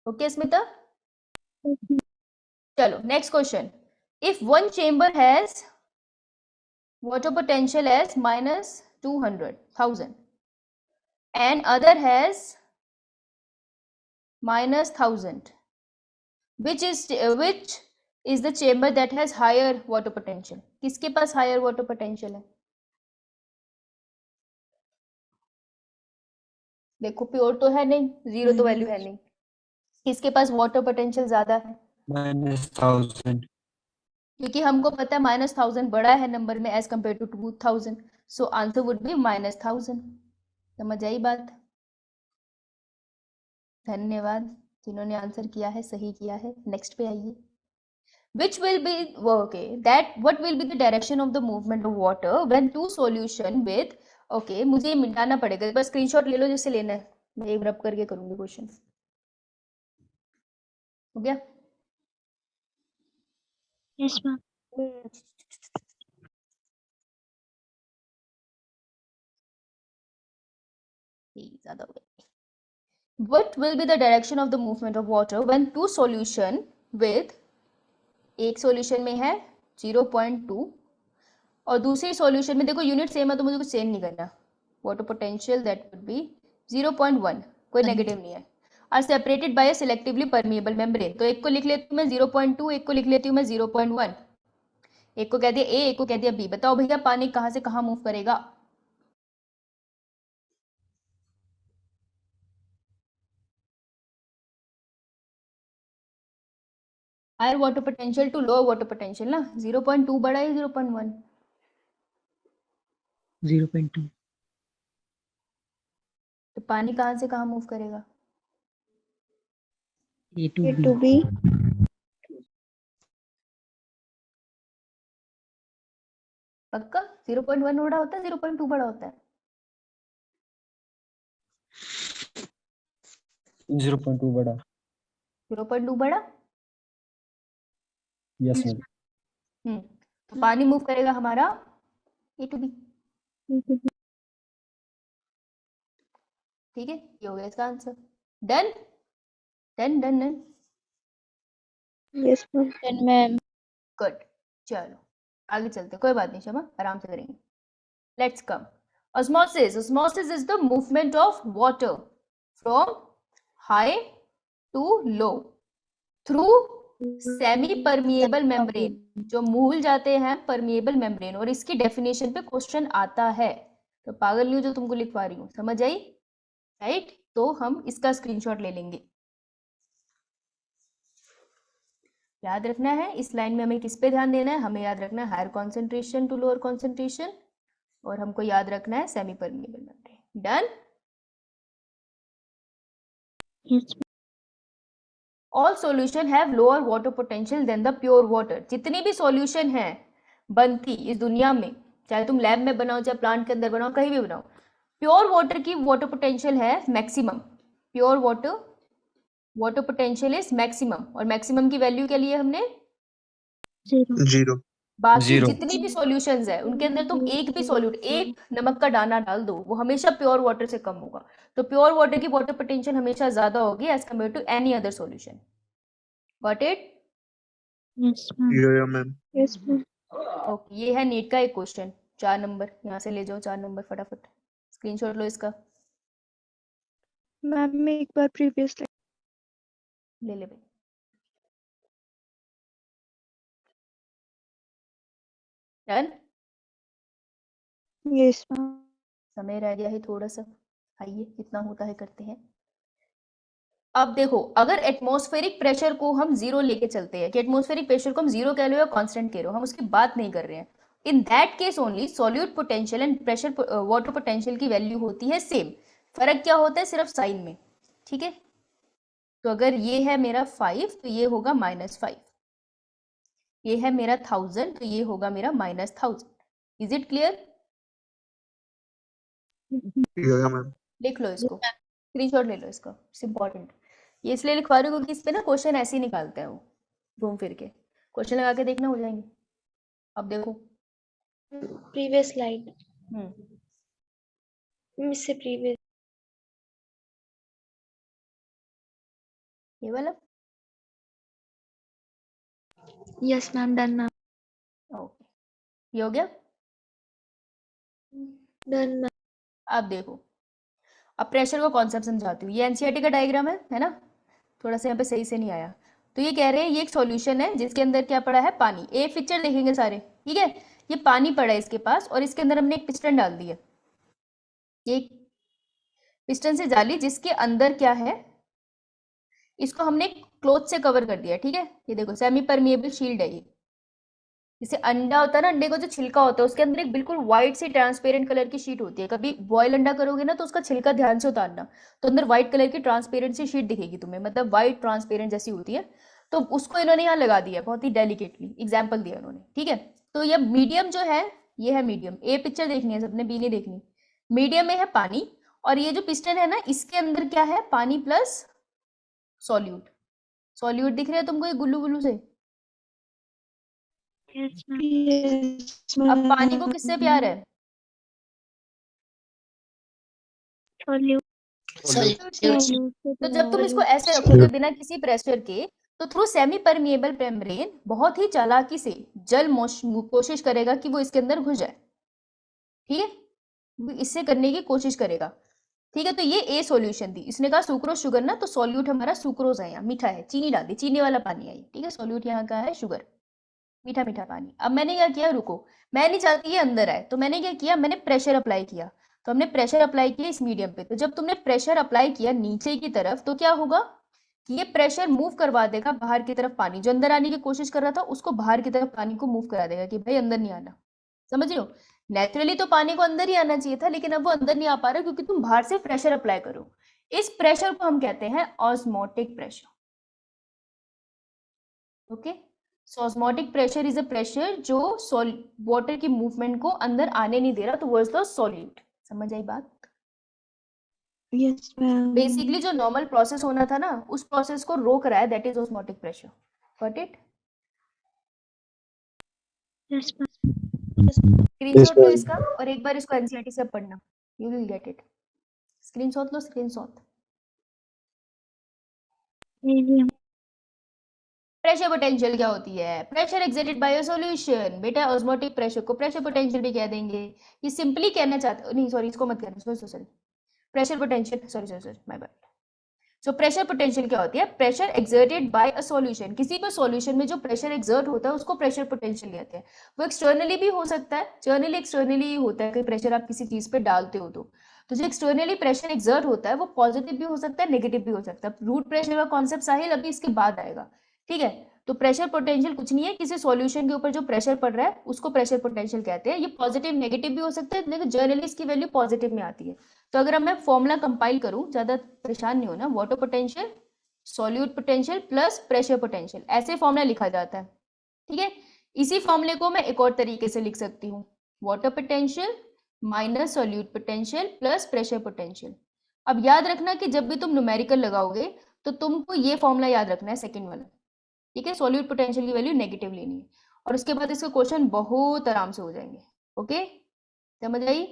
ओके स्मिता, चलो next question. If one chamber has water potential as minus 200,000 and other has minus 1000, which is the chamber that has higher water potential? किसके पास higher water potential है? देखो pure तो है नहीं, जीरो तो value है नहीं, किसके पास वाटर पोटेंशियल ज्यादा है? -1000 क्योंकि हमको पता है -1000 बड़ा है नंबर में as compared to 2000, so answer would be -1000। समझ आई बात? धन्यवाद जिन्होंने आंसर किया है, सही किया है। नेक्स्ट पे आइए। Which will be what will be the direction of the movement of water when two solution with मुझे मिटाना पड़ेगा, एक बार स्क्रीनशॉट ले लो जिससे लेना है, मैं एक रब करके करूंगी क्वेश्चन। हो गया? Yes ma'am. ज्यादा हो गया। What will be the direction of the movement of water when two solution with एक सॉल्यूशन में है 0.2 और दूसरी सॉल्यूशन में, देखो यूनिट सेम है तो मुझे कुछ चेंज नहीं करना, water potential that would be 0.1, कोई नेगेटिव नहीं है, are separated by a selectively permeable membrane. तो एक को लिख लेती हूँ मैं 0.2, एक को लिख लेती हूँ मैं 0.1, एक को कह दिया ए, एक को कह दिया बी। बताओ भैया पानी कहाँ से कहाँ मूव करेगा? Higher water potential to lower water potential ना, 0.2 बड़ा है 0.1? 0.2 तो पानी कहाँ से कहाँ मूव करेगा? A to A B to B. पक्का 0.1 बड़ा होता है 0.2 बड़ा होता है? 0.2 बड़ा। 0.2 बड़ा? Yes ma'am. तो पानी मूव करेगा हमारा ए टू बी। ठीक है, ये हो गया इसका answer. Done done done done. Yes ma'am. Then ma'am. Good, चलो आगे चलते, कोई बात नहीं शमा, आराम से करेंगे। Let's come. Osmosis. Osmosis is the movement of water from high to low through semi permeable membrane, जो भूल जाते हैं परमिएबल मेम्ब्रेन, और इसकी डेफिनेशन पे क्वेश्चन आता है, तो पागल नहीं हूं जो तुमको लिखवा रही हूँ, समझ आई? राइट, तो हम इसका स्क्रीनशॉट ले लेंगे। याद रखना है इस लाइन में हमें किस पे ध्यान देना है, हमें याद रखना है higher concentration to lower concentration, और हमको याद रखना है semi permeable membrane. Done? Yes all solution have lower water potential than the pure water. जितनी भी सॉल्यूशन है बनती इस दुनिया में, चाहे तुम लैब में बनाओ, चाहे प्लांट के अंदर बनाओ, कहीं भी बनाओ, प्योर वाटर की वाटर पोटेंशियल है maximum. Pure water potential is maximum, और मैक्सिमम की वैल्यू क्या ली है हमने? 0। बाकी Zero. जितनी भी सॉल्यूशंस है उनके अंदर तुम एक भी सॉल्यूट, एक नमक का दाना डाल दो, वो हमेशा प्योर वाटर से कम होगा। तो प्योर वाटर की वाटर पोटेंशियल हमेशा ज्यादा होगी as compared to any other solution. Got it? Yes ma'am. Yes ma'am. Okay, ये है नीट का एक क्वेश्चन, 4 नंबर, यहाँ से ले जाओ 4 नंबर फटाफट, स्क्रीनशॉट लो इसका। मैम मैं एक बार प्रीवियस ले ले भाई। डन? Yes ma'am. समय रह गया है थोड़ा सा, आइए कितना होता है करते हैं। अब देखो, अगर एटमॉस्फेरिक प्रेशर को हम जीरो लेके चलते हैं, कि एटमॉस्फेरिक प्रेशर को हम जीरो कह लो या कांस्टेंट कह लो, हम उसकी बात नहीं कर रहे हैं, in that case only solute potential and pressure water potential की वैल्यू होती है सेम। फर्क क्या होता है? सिर्फ साइन में। ठीक है, तो अगर ये है मेरा 5 तो ये होगा -5, ये है मेरा 1000 तो ये होगा मेरा -1000। Is it clear? लिख लो इसको, स्क्रीनशॉट ले लो इसका, इट्स इंपॉर्टेंट। ये इसलिए लिखवा रही हूँ क्योंकि इस पे ना क्वेश्चन ऐसे ही निकालते हैं वो, घूम फिर के क्वेश्चन लगा के देखना, हो जाएंगे। अब देखो प्रीवियस स्लाइड मिस से प्रीवियस ये वाला। Yes ma'am, done ma'am. Okay, ये हो गया। Done ma'am. अब देखो, अब प्रेशर का कॉन्सेप्ट समझाती हूँ। ये एनसीईआरटी का डायग्राम है ना, थोड़ा सा यहाँ पे सही से नहीं आया। तो ये कह रहे हैं ये एक सॉल्यूशन है जिसके अंदर क्या पड़ा है, पानी। एक पिक्चर देखेंगे सारे, ठीक है। ये पानी पड़ा है इसके पास और इसके अंदर हमने एक पिस्टन डाल दिया, ये पिस्टन से जाली जिसके अंदर क्या है, इसको हमने क्लॉथ से कवर कर दिया, ठीक है। ये देखो सेमी परमिएबल शील्ड है ये। जैसे अंडा होता है ना, अंडे का जो छिलका होता है उसके अंदर एक बिल्कुल व्हाइट सी ट्रांसपेरेंट कलर की शीट होती है। कभी बॉयल अंडा करोगे ना तो उसका छिलका ध्यान से उतारना, तो अंदर व्हाइट कलर की ट्रांसपेरेंट सी शीट दिखेगी तुम्हें, मतलब व्हाइट ट्रांसपेरेंट जैसी होती है। तो उसको इन्होंने यहाँ लगा दिया, बहुत ही डेलिकेटली एग्जाम्पल दिया उन्होंने, ठीक है। तो ये मीडियम जो है, ये है मीडियम। ए पिक्चर देखनी है सबने, बी नहीं देखनी। मीडियम में है पानी, और ये जो पिस्टन है ना इसके अंदर क्या है, पानी प्लस सॉल्यूट। सॉल्यूट दिख रहा है तुमको, ये गुल्लू गुल्लू से। Yes ma'am. अब पानी को किससे प्यार है, सॉल्यूट। तो जब तुम इसको ऐसे रखोगे बिना किसी प्रेशर के, तो थ्रू सेमी परमिएबल मेम्ब्रेन बहुत ही चालाकी से जल कोशिश करेगा कि वो इसके अंदर घुस जाए, ठीक है। वो इससे करने की कोशिश करेगा, ठीक है। तो ये ए सॉल्यूशन थी। इसने कहा सुक्रोज शुगर ना, तो सॉल्यूट हमारा सुक्रोज है, यहाँ मीठा है, चीनी डाल दी, चीनी वाला पानी है, ठीक है। सॉल्यूट यहाँ का है शुगर, मीठा मीठा पानी। अब मैंने क्या किया, रुको, मैं नहीं चाहती ये अंदर आए, तो मैंने क्या किया, मैंने प्रेशर अप्लाई किया। तो हमने प्रेशर अप्लाई किया इस मीडियम पे। तो जब तुमने प्रेशर अप्लाई किया नीचे की तरफ, तो क्या होगा कि ये प्रेशर मूव करवा देगा बाहर की तरफ पानी, जो अंदर आने की कोशिश कर रहा था उसको बाहर की तरफ पानी को मूव करा देगा कि भाई अंदर नहीं आना। समझ रहे हो, नेचुरली तो पानी को अंदर ही आना चाहिए था, लेकिन अब वो अंदर नहीं आ पा रहा क्योंकि तुम बाहर से प्रेशर अप्लाई करो। इस प्रेशर को हम कहते हैं osmotic pressure, okay. So osmotic pressure is a pressure जो वाटर की मूवमेंट को अंदर आने नहीं दे रहा, तो वो इज द सॉल्यूट। समझ आई बात? Yes ma'am. बेसिकली जो नॉर्मल प्रोसेस होना था ना, उस प्रोसेस को रोक रहा है, that is osmotic pressure. Got it? Yes ma'am. Screenshot लो इसका और एक बार इसको एनसीईआरटी से पढ़ना, you will get it. Screenshot लो, स्क्रीनशॉट। प्रेशर पोटेंशियल क्या होती है? Pressure exerted by a solution. बेटा ऑस्मोटिक प्रेशर को प्रेशर पोटेंशियल भी कह देंगे। ये सिंपली कहना चाहते, नहीं सॉरी इसको मत कहना, sorry pressure potential, sorry my bad. So pressure potential क्या होती है? Pressure exerted by a solution. किसी भी सॉल्यूशन में जो प्रेशर एक्सर्ट होता है उसको प्रेशर पोटेंशियल कहते हैं। वो एक्सटर्नली भी हो सकता है, जर्नली एक्सटर्नली होता है, कोई प्रेशर आप किसी चीज पे डालते हो तो जो एक्सटर्नली प्रेशर एक्सर्ट होता है वो पॉजिटिव भी हो सकता है, नेगेटिव भी हो सकता है। रूट प्रेशर का कॉन्सेप्ट साहिल अभी इसके बाद आएगा, ठीक है। तो प्रेशर पोटेंशियल कुछ नहीं है, किसी सॉल्यूशन के ऊपर जो प्रेशर पड़ रहा है उसको प्रेशर पोटेंशियल कहते हैं। ये पॉजिटिव नेगेटिव भी हो सकता है, लेकिन जनरली इसकी वैल्यू पॉजिटिव में आती है। तो अगर मैं फॉर्मूला कंपाइल करूं, ज्यादा परेशान नहीं होना, water potential solute potential plus pressure potential, ऐसे फॉर्मूला लिखा जाता है, ठीक है। इसी फॉर्मूले को मैं एक और तरीके से लिख सकती हूँ, water potential minus solute potential plus pressure potential. अब याद रखना कि जब भी तुम न्यूमेरिकल लगाओगे तो तुमको ये फॉर्मूला याद रखना है, सेकंड वाला, ठीक है। सॉल्यूट पोटेंशियल की वैल्यू नेगेटिव लेनी है और उसके बाद इसके क्वेश्चन बहुत आराम से हो जाएंगे, ओके। समझ आई?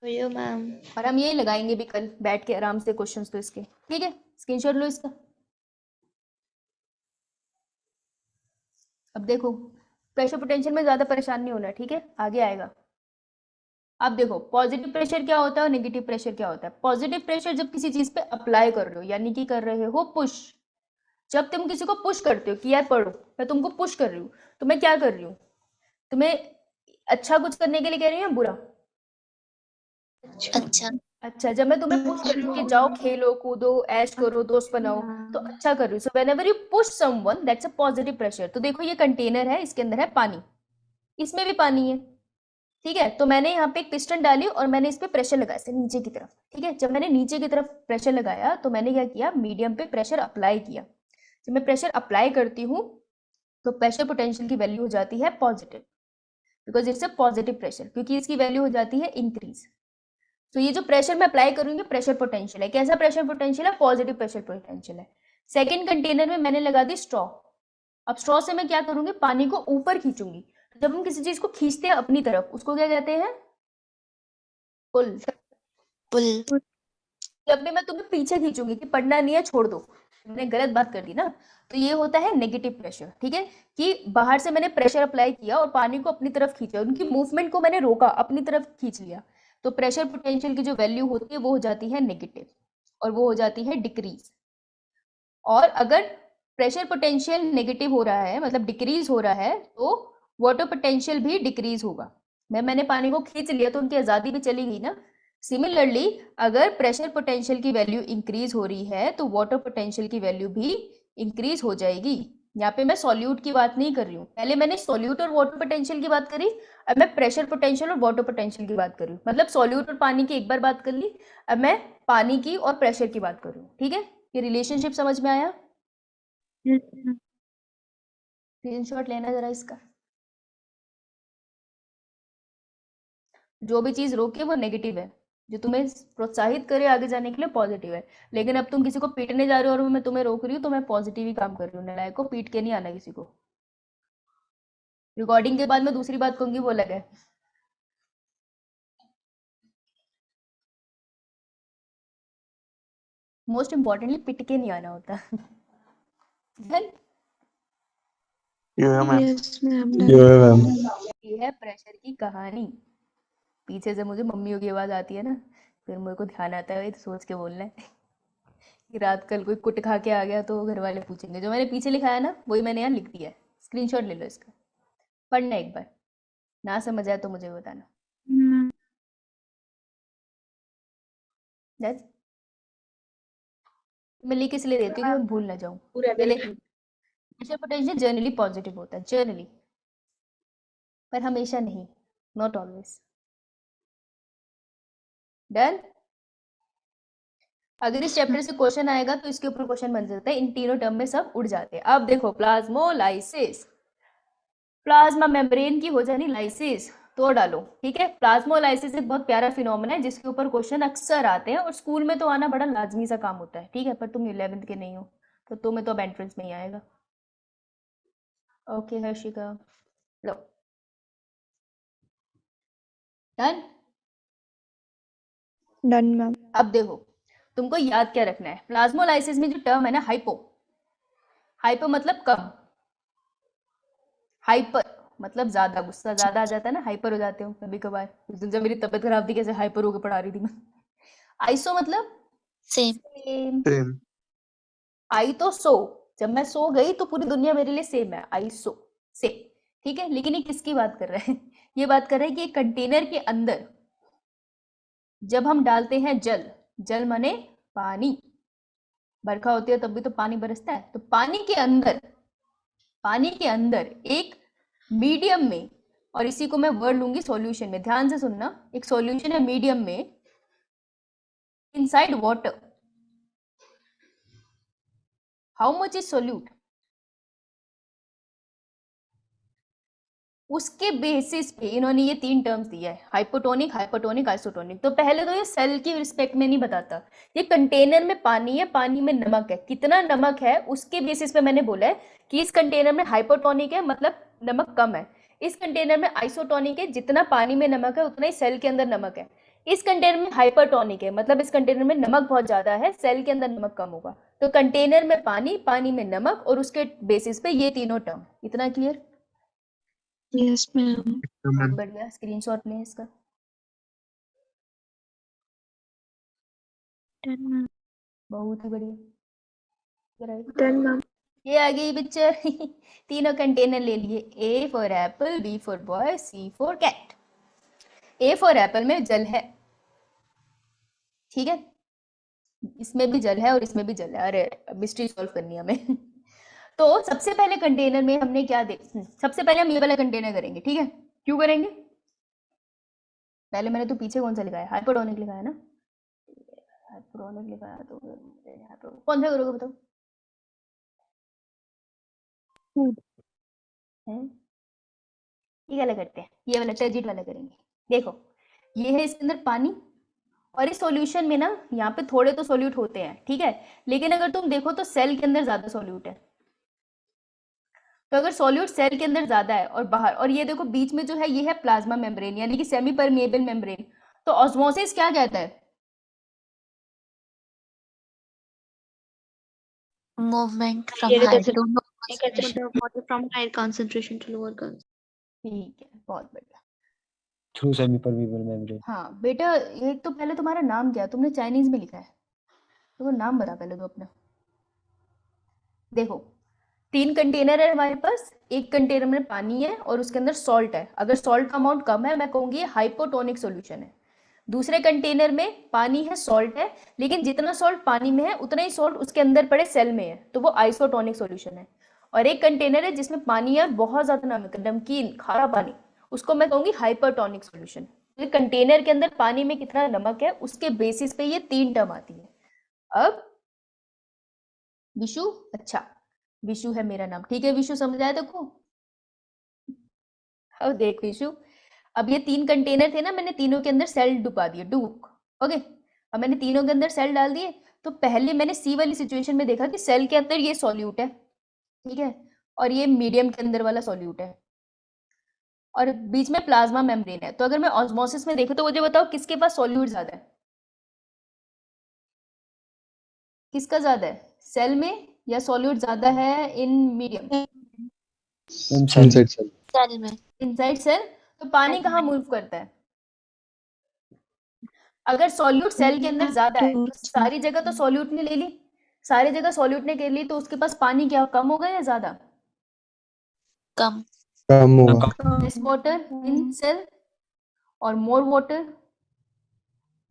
मैम। और हम यही लगाएंगे भी कल बैठ के आराम से क्वेश्चंस तो इसके, ठीक है। स्क्रीनशॉट लो इसका। अब देखो प्रेशर पोटेंशियल में ज्यादा परेशान नहीं होना, ठीक है, आगे आएगा। अब देखो पॉजिटिव प्रेशर क्या होता है और नेगेटिव प्रेशर क्या होता है। पॉजिटिव प्रेशर जब किसी चीज पे अप्लाई कर रहे हो, यानी कि कर रहे हो पुश। जब तुम किसी को पुश करते हो कि यार पढ़ो, मैं तुमको पुश कर रही हूँ, तो मैं क्या कर रही हूँ, तुम्हें अच्छा कुछ करने के लिए कह रही हूँ या बुरा? अच्छा, जब मैं तुम्हें पुश कर रही हूँ कि जाओ खेलो कूदो ऐश करो दोस्त बनाओ, तो अच्छा कर रही हूँ। So whenever you push someone that's a positive pressure. तो देखो ये कंटेनर है, इसके अंदर है पानी, इसमें भी पानी है, ठीक है। तो मैंने यहाँ पे एक पिस्टन डाली और मैंने इस पे प्रेशर लगाया से नीचे की तरफ। ठीक है, जब मैंने नीचे की तरफ प्रेशर लगाया तो मैंने क्या किया, मीडियम पे प्रेशर अप्लाई किया। जब मैं प्रेशर अप्लाई करती हूँ तो प्रेशर पोटेंशियल की वैल्यू हो जाती है positive, because it's a positive pressure, क्योंकि इसकी वैल्यू हो जाती है इंक्रीज। तो ये जो प्रेशर मैं अप्लाई करूंगी प्रेशर पोटेंशियल है। कैसा प्रेशर पोटेंशियल है? पॉजिटिव प्रेशर पोटेंशियल है। सेकेंड कंटेनर में मैंने लगा दी स्ट्रॉ। अब स्ट्रॉ से मैं क्या करूंगी, पानी को ऊपर खींचूंगी। जब हम किसी चीज को खींचते हैं अपनी तरफ, उसको क्या कहते हैं? पुल। पुल। जब भी मैं तुम्हें पीछे खींचूंगी कि पढ़ना नहीं है छोड़ दो, मैंने गलत बात कर दी ना, तो ये होता है नेगेटिव प्रेशर। ठीक है, कि बाहर से मैंने प्रेशर अप्लाई किया और पानी को अपनी तरफ खींचा, उनकी मूवमेंट को मैंने रोका, अपनी तरफ खींच लिया, तो प्रेशर पोटेंशियल की जो वैल्यू होती है वो हो जाती है नेगेटिव और वो हो जाती है डिक्रीज। और अगर प्रेशर पोटेंशियल नेगेटिव हो रहा है, मतलब डिक्रीज हो रहा है, तो वाटर पोटेंशियल भी डिक्रीज होगा। मैंने पानी को खींच लिया तो उनकी आज़ादी भी चली गई ना। सिमिलरली अगर प्रेशर पोटेंशियल की वैल्यू इंक्रीज हो रही है तो वाटर पोटेंशियल की वैल्यू भी इंक्रीज हो जाएगी। यहाँ पे मैं सॉल्यूट की बात नहीं कर रही हूँ, पहले मैंने सॉल्यूट और वाटर पोटेंशियल की बात करी, अब मैं प्रेशर पोटेंशियल और वाटर पोटेंशियल की बात कर रही हूँ। मतलब सॉल्यूट और पानी की एक बार बात कर ली, अब मैं पानी की और प्रेशर की बात कर रही हूँ। ठीक है, ये रिलेशनशिप समझ में आया? स्क्रीनशॉट लेना जरा इसका। जो भी चीज रोके वो नेगेटिव है, जो तुम्हें प्रोत्साहित करे आगे जाने के लिए पॉजिटिव है। लेकिन अब तुम किसी को पीटने जा रहे हो और मैं तुम्हें रोक रही हूँ तो मैं पॉजिटिव ही काम कर रही हूँ। नालायक को पीट के नहीं आना किसी को। रिकॉर्डिंग के बाद मैं दूसरी बात कहूंगी वो अलग है। मोस्ट इम्पोर्टेंटली पिट के नहीं आना होता। Yes ma'am. ये है प्रेशर की कहानी। पीछे से मुझे मम्मियों की आवाज आती है ना, फिर मेरे को ध्यान आता है तो सोच के बोलना है कि रात कल कोई कुट खा के आ गया तो घर वाले पूछेंगे। जो मैंने पीछे लिखा है ना वही मैंने यहाँ लिख दिया है। स्क्रीनशॉट ले लो इसका, पढ़ना एक बार, ना समझ आए तो मुझे बताना। मैं लिख इसलिए देती हूँ कि मैं भूल ना जाऊँ। प्रेशर पोटेंशियल जनरली पॉजिटिव होता है, जनरली, पर हमेशा नहीं, नॉट ऑलवेज। डन। अगर इस चैप्टर से क्वेश्चन आएगा तो इसके ऊपर क्वेश्चन बन जाता है, इन तीनों टर्म में सब उड़ जाते हैं। अब देखो, प्लाज्मोलाइसिस, प्लाज्मा मेम्ब्रेन की हो जानी लाइसिस, तो डालो। ठीक है, प्लाज्मोलाइसिस एक बहुत प्यारा फिनोमेना है जिसके ऊपर क्वेश्चन अक्सर आते हैं और स्कूल में तो आना बड़ा लाजमी सा काम होता है। ठीक है, पर तुम 11th के नहीं हो तो तुम्हें तो अब एंट्रेंस में ही आएगा। ओके हर्षिका, लो डन। Done ma'am. अब देखो, तुमको याद क्या रखना है, प्लाज्मोलाइसिस में जो टर्म है ना हाइपो, हाइपो मतलब कम, हाइपर मतलब ज्यादा, गुस्सा ज्यादा आ जाता है ना, हाइपर हो जाते हो कभी कभार। उस दिन जब मेरी तबीयत खराब थी कैसे हाइपर होकर पढ़ा रही थी मैं। आइसो मतलब सेम। आई तो सो, जब मैं सो गई तो पूरी दुनिया मेरे लिए सेम है, आई सो सेम। ठीक है, लेकिन ये किसकी बात कर रहे हैं? ये बात कर रहे हैं कि एक कंटेनर के अंदर जब हम डालते हैं जल, जल माने पानी, बरखा होती है तब भी तो पानी बरसता है, तो पानी के अंदर एक मीडियम में, और इसी को मैं वर्ड लूंगी सॉल्यूशन में, ध्यान से सुनना, एक सॉल्यूशन है मीडियम में, inside water, how much is solute, उसके बेसिस पे इन्होंने ये तीन टर्म्स दिया है, हाइपोटोनिक, हाइपोटोनिक, आइसोटोनिक। तो पहले तो ये सेल की रिस्पेक्ट में नहीं बताता, ये कंटेनर में पानी है, पानी में नमक है, कितना नमक है उसके बेसिस पे मैंने बोला है कि इस कंटेनर में हाइपोटोनिक है मतलब नमक कम है, इस कंटेनर में आइसोटोनिक है, जितना पानी में नमक है उतना ही सेल के अंदर नमक है, इस कंटेनर में हाइपरटोनिक है मतलब इस कंटेनर में नमक बहुत ज्यादा है, सेल के अंदर नमक कम होगा। तो कंटेनर में पानी, पानी में नमक, और उसके बेसिस पे ये तीनों टर्म। इतना क्लियर? Yes ma'am. बढ़िया, स्क्रीनशॉट लें इसका। Done ma'am. बहुत ही बढ़िया। Done ma'am. ये आ गई पिक्चर। तीनों कंटेनर ले लिए, A for apple, B for boy, C for cat. A for apple में जल है, ठीक है, इसमें भी जल है और इसमें भी जल है। अरे मिस्ट्री सॉल्व करनी है हमें। तो सबसे पहले कंटेनर में हमने क्या सबसे पहले हम ये वाला कंटेनर करेंगे, ठीक है। क्यों करेंगे? पहले मैंने तो पीछे कौन सा लिखा है, हाइपोटोनिक लिखा है ना, हाइपोटोनिक लिखा है तो कौन सा करोगे बताओ? हैं? ये वाला करते हैं, ये वाला टर्जिट वाला करेंगे। देखो ये है इसके अंदर पानी, और इस सॉल्यूशन में ना यहाँ पे थोड़े तो सॉल्यूट होते हैं, ठीक है, लेकिन अगर तुम देखो तो सेल के अंदर ज्यादा सॉल्यूट है। तो अगर सॉल्यूट सेल के अंदर ज्यादा है और बाहर, और ये देखो बीच में जो है ये है प्लाज्मा मेम्ब्रेन यानी कि सेमी परमेएबल मेम्ब्रेन, तो ऑस्मोसिस क्या कहता है? Movement from Here it higher is. to low It gets concentration. the water from higher concentration to lower concentration. ठीक है, बहुत बढ़िया। Through semi permeable membrane. हाँ बेटा, एक तो पहले तुम्हारा नाम क्या है, तुमने चाइनीज में लिखा है, तो वो नाम बता पहले तो अपना। देखो 3 कंटेनर है हमारे पास, एक कंटेनर में पानी है और उसके अंदर सॉल्ट है। अगर सॉल्ट का अमाउंट कम है मैं कहूंगी ये हाइपोटोनिक सॉल्यूशन है। दूसरे कंटेनर में पानी है, सॉल्ट है, लेकिन जितना सॉल्ट पानी में है उतना ही सॉल्ट उसके अंदर पड़े सेल में है, तो वो आइसोटोनिक सॉल्यूशन है। और एक कंटेनर है जिसमें पानी है बहुत ज्यादा नमक, नमकीन खारा पानी, उसको मैं कहूंगी हाइपरटोनिक सॉल्यूशन। तो कंटेनर के अंदर पानी में कितना नमक है उसके बेसिस पे ये 3 टर्म आती है। अब विशु, अच्छा विशु है मेरा नाम, ठीक है विशु, समझ आया देखो। अब देख विशु, अब ये 3 कंटेनर थे ना, मैंने तीनों के अंदर सेल डुबा दिए, डुक, ओके। अब मैंने तीनों के अंदर सेल डाल दिए, तो पहले मैंने सी वाली सिचुएशन में देखा कि सेल के अंदर ये सॉल्यूट है, ठीक है, और ये मीडियम के अंदर वाला सॉल्यूट है, और बीच में प्लाज्मा मेम्ब्रेन है। तो अगर मैं ऑस्मोसिस में देखूं तो मुझे बताओ किसके पास सॉल्यूट ज्यादा है, किसका ज्यादा है, सेल में या सॉल्यूट ज्यादा है in medium? Inside cell. Cell में. Inside cell. तो पानी कहाँ मूव करता है? अगर सॉल्यूट सेल के अंदर ज्यादा है तो सारी जगह तो सॉल्यूट ने ले ली, सारी जगह सॉल्यूट ने ले ली, तो उसके पास पानी क्या कम होगा या ज्यादा? कम. कम होगा। लेस वाटर इन सेल और मोर वाटर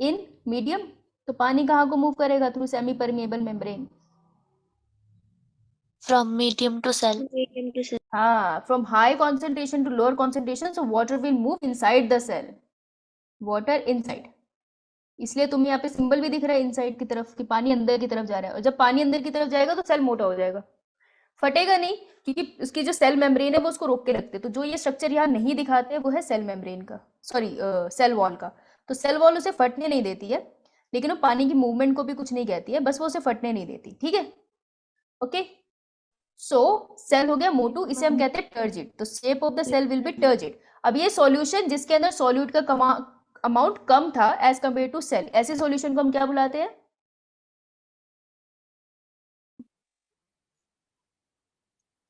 इन मीडियम। तो पानी कहाँ को मूव करेगा? Through semi permeable membrane. From medium to cell. Medium to cell. हाँ, from high concentration to lower concentration, so water will move inside the cell. Water inside. इसलिए तुम्हें यहाँ पे सिंबल भी दिख रहा है इनसाइड की तरफ कि पानी अंदर की तरफ जा रहा है, और जब पानी अंदर की तरफ जाएगा तो सेल मोटा हो जाएगा, फटेगा नहीं, क्योंकि उसकी जो सेल मेम्ब्रेन है वो उसको रोक के रखते हैं। तो जो ये स्ट्रक्चर यहाँ नहीं दिखाते वो है सेल मेम्ब्रेन का, सॉरी सेल वॉल का। तो सेल वॉल उसे फटने नहीं देती है, लेकिन वो पानी की मूवमेंट को भी कुछ नहीं कहती है, बस वो उसे फटने नहीं देती, ठीक है, ओके। सो सेल हो गया मोटू, इसे हम कहते हैं टर्जिट। तो shape of the cell will be turgid. अब ये सॉल्यूशन जिसके अंदर सॉल्यूट का अमाउंट कम था एज कंपेयर टू सेल, ऐसे सॉल्यूशन को हम क्या बुलाते हैं?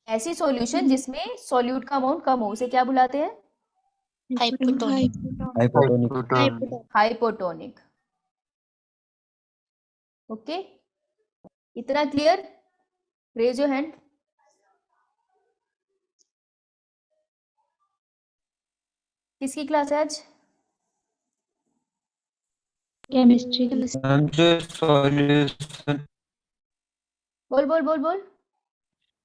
ऐसी सॉल्यूशन जिसमें सॉल्यूट का अमाउंट कम हो उसे क्या बुलाते हैं? Hypotonic. हाइपोटोनिक। हाइपोटोनिक। ओके, इतना क्लियर? Raise your hand. किसकी क्लास है आज? केमिस्ट्री। मैम जो सॉल्यूशन बोल बोल बोल बोल।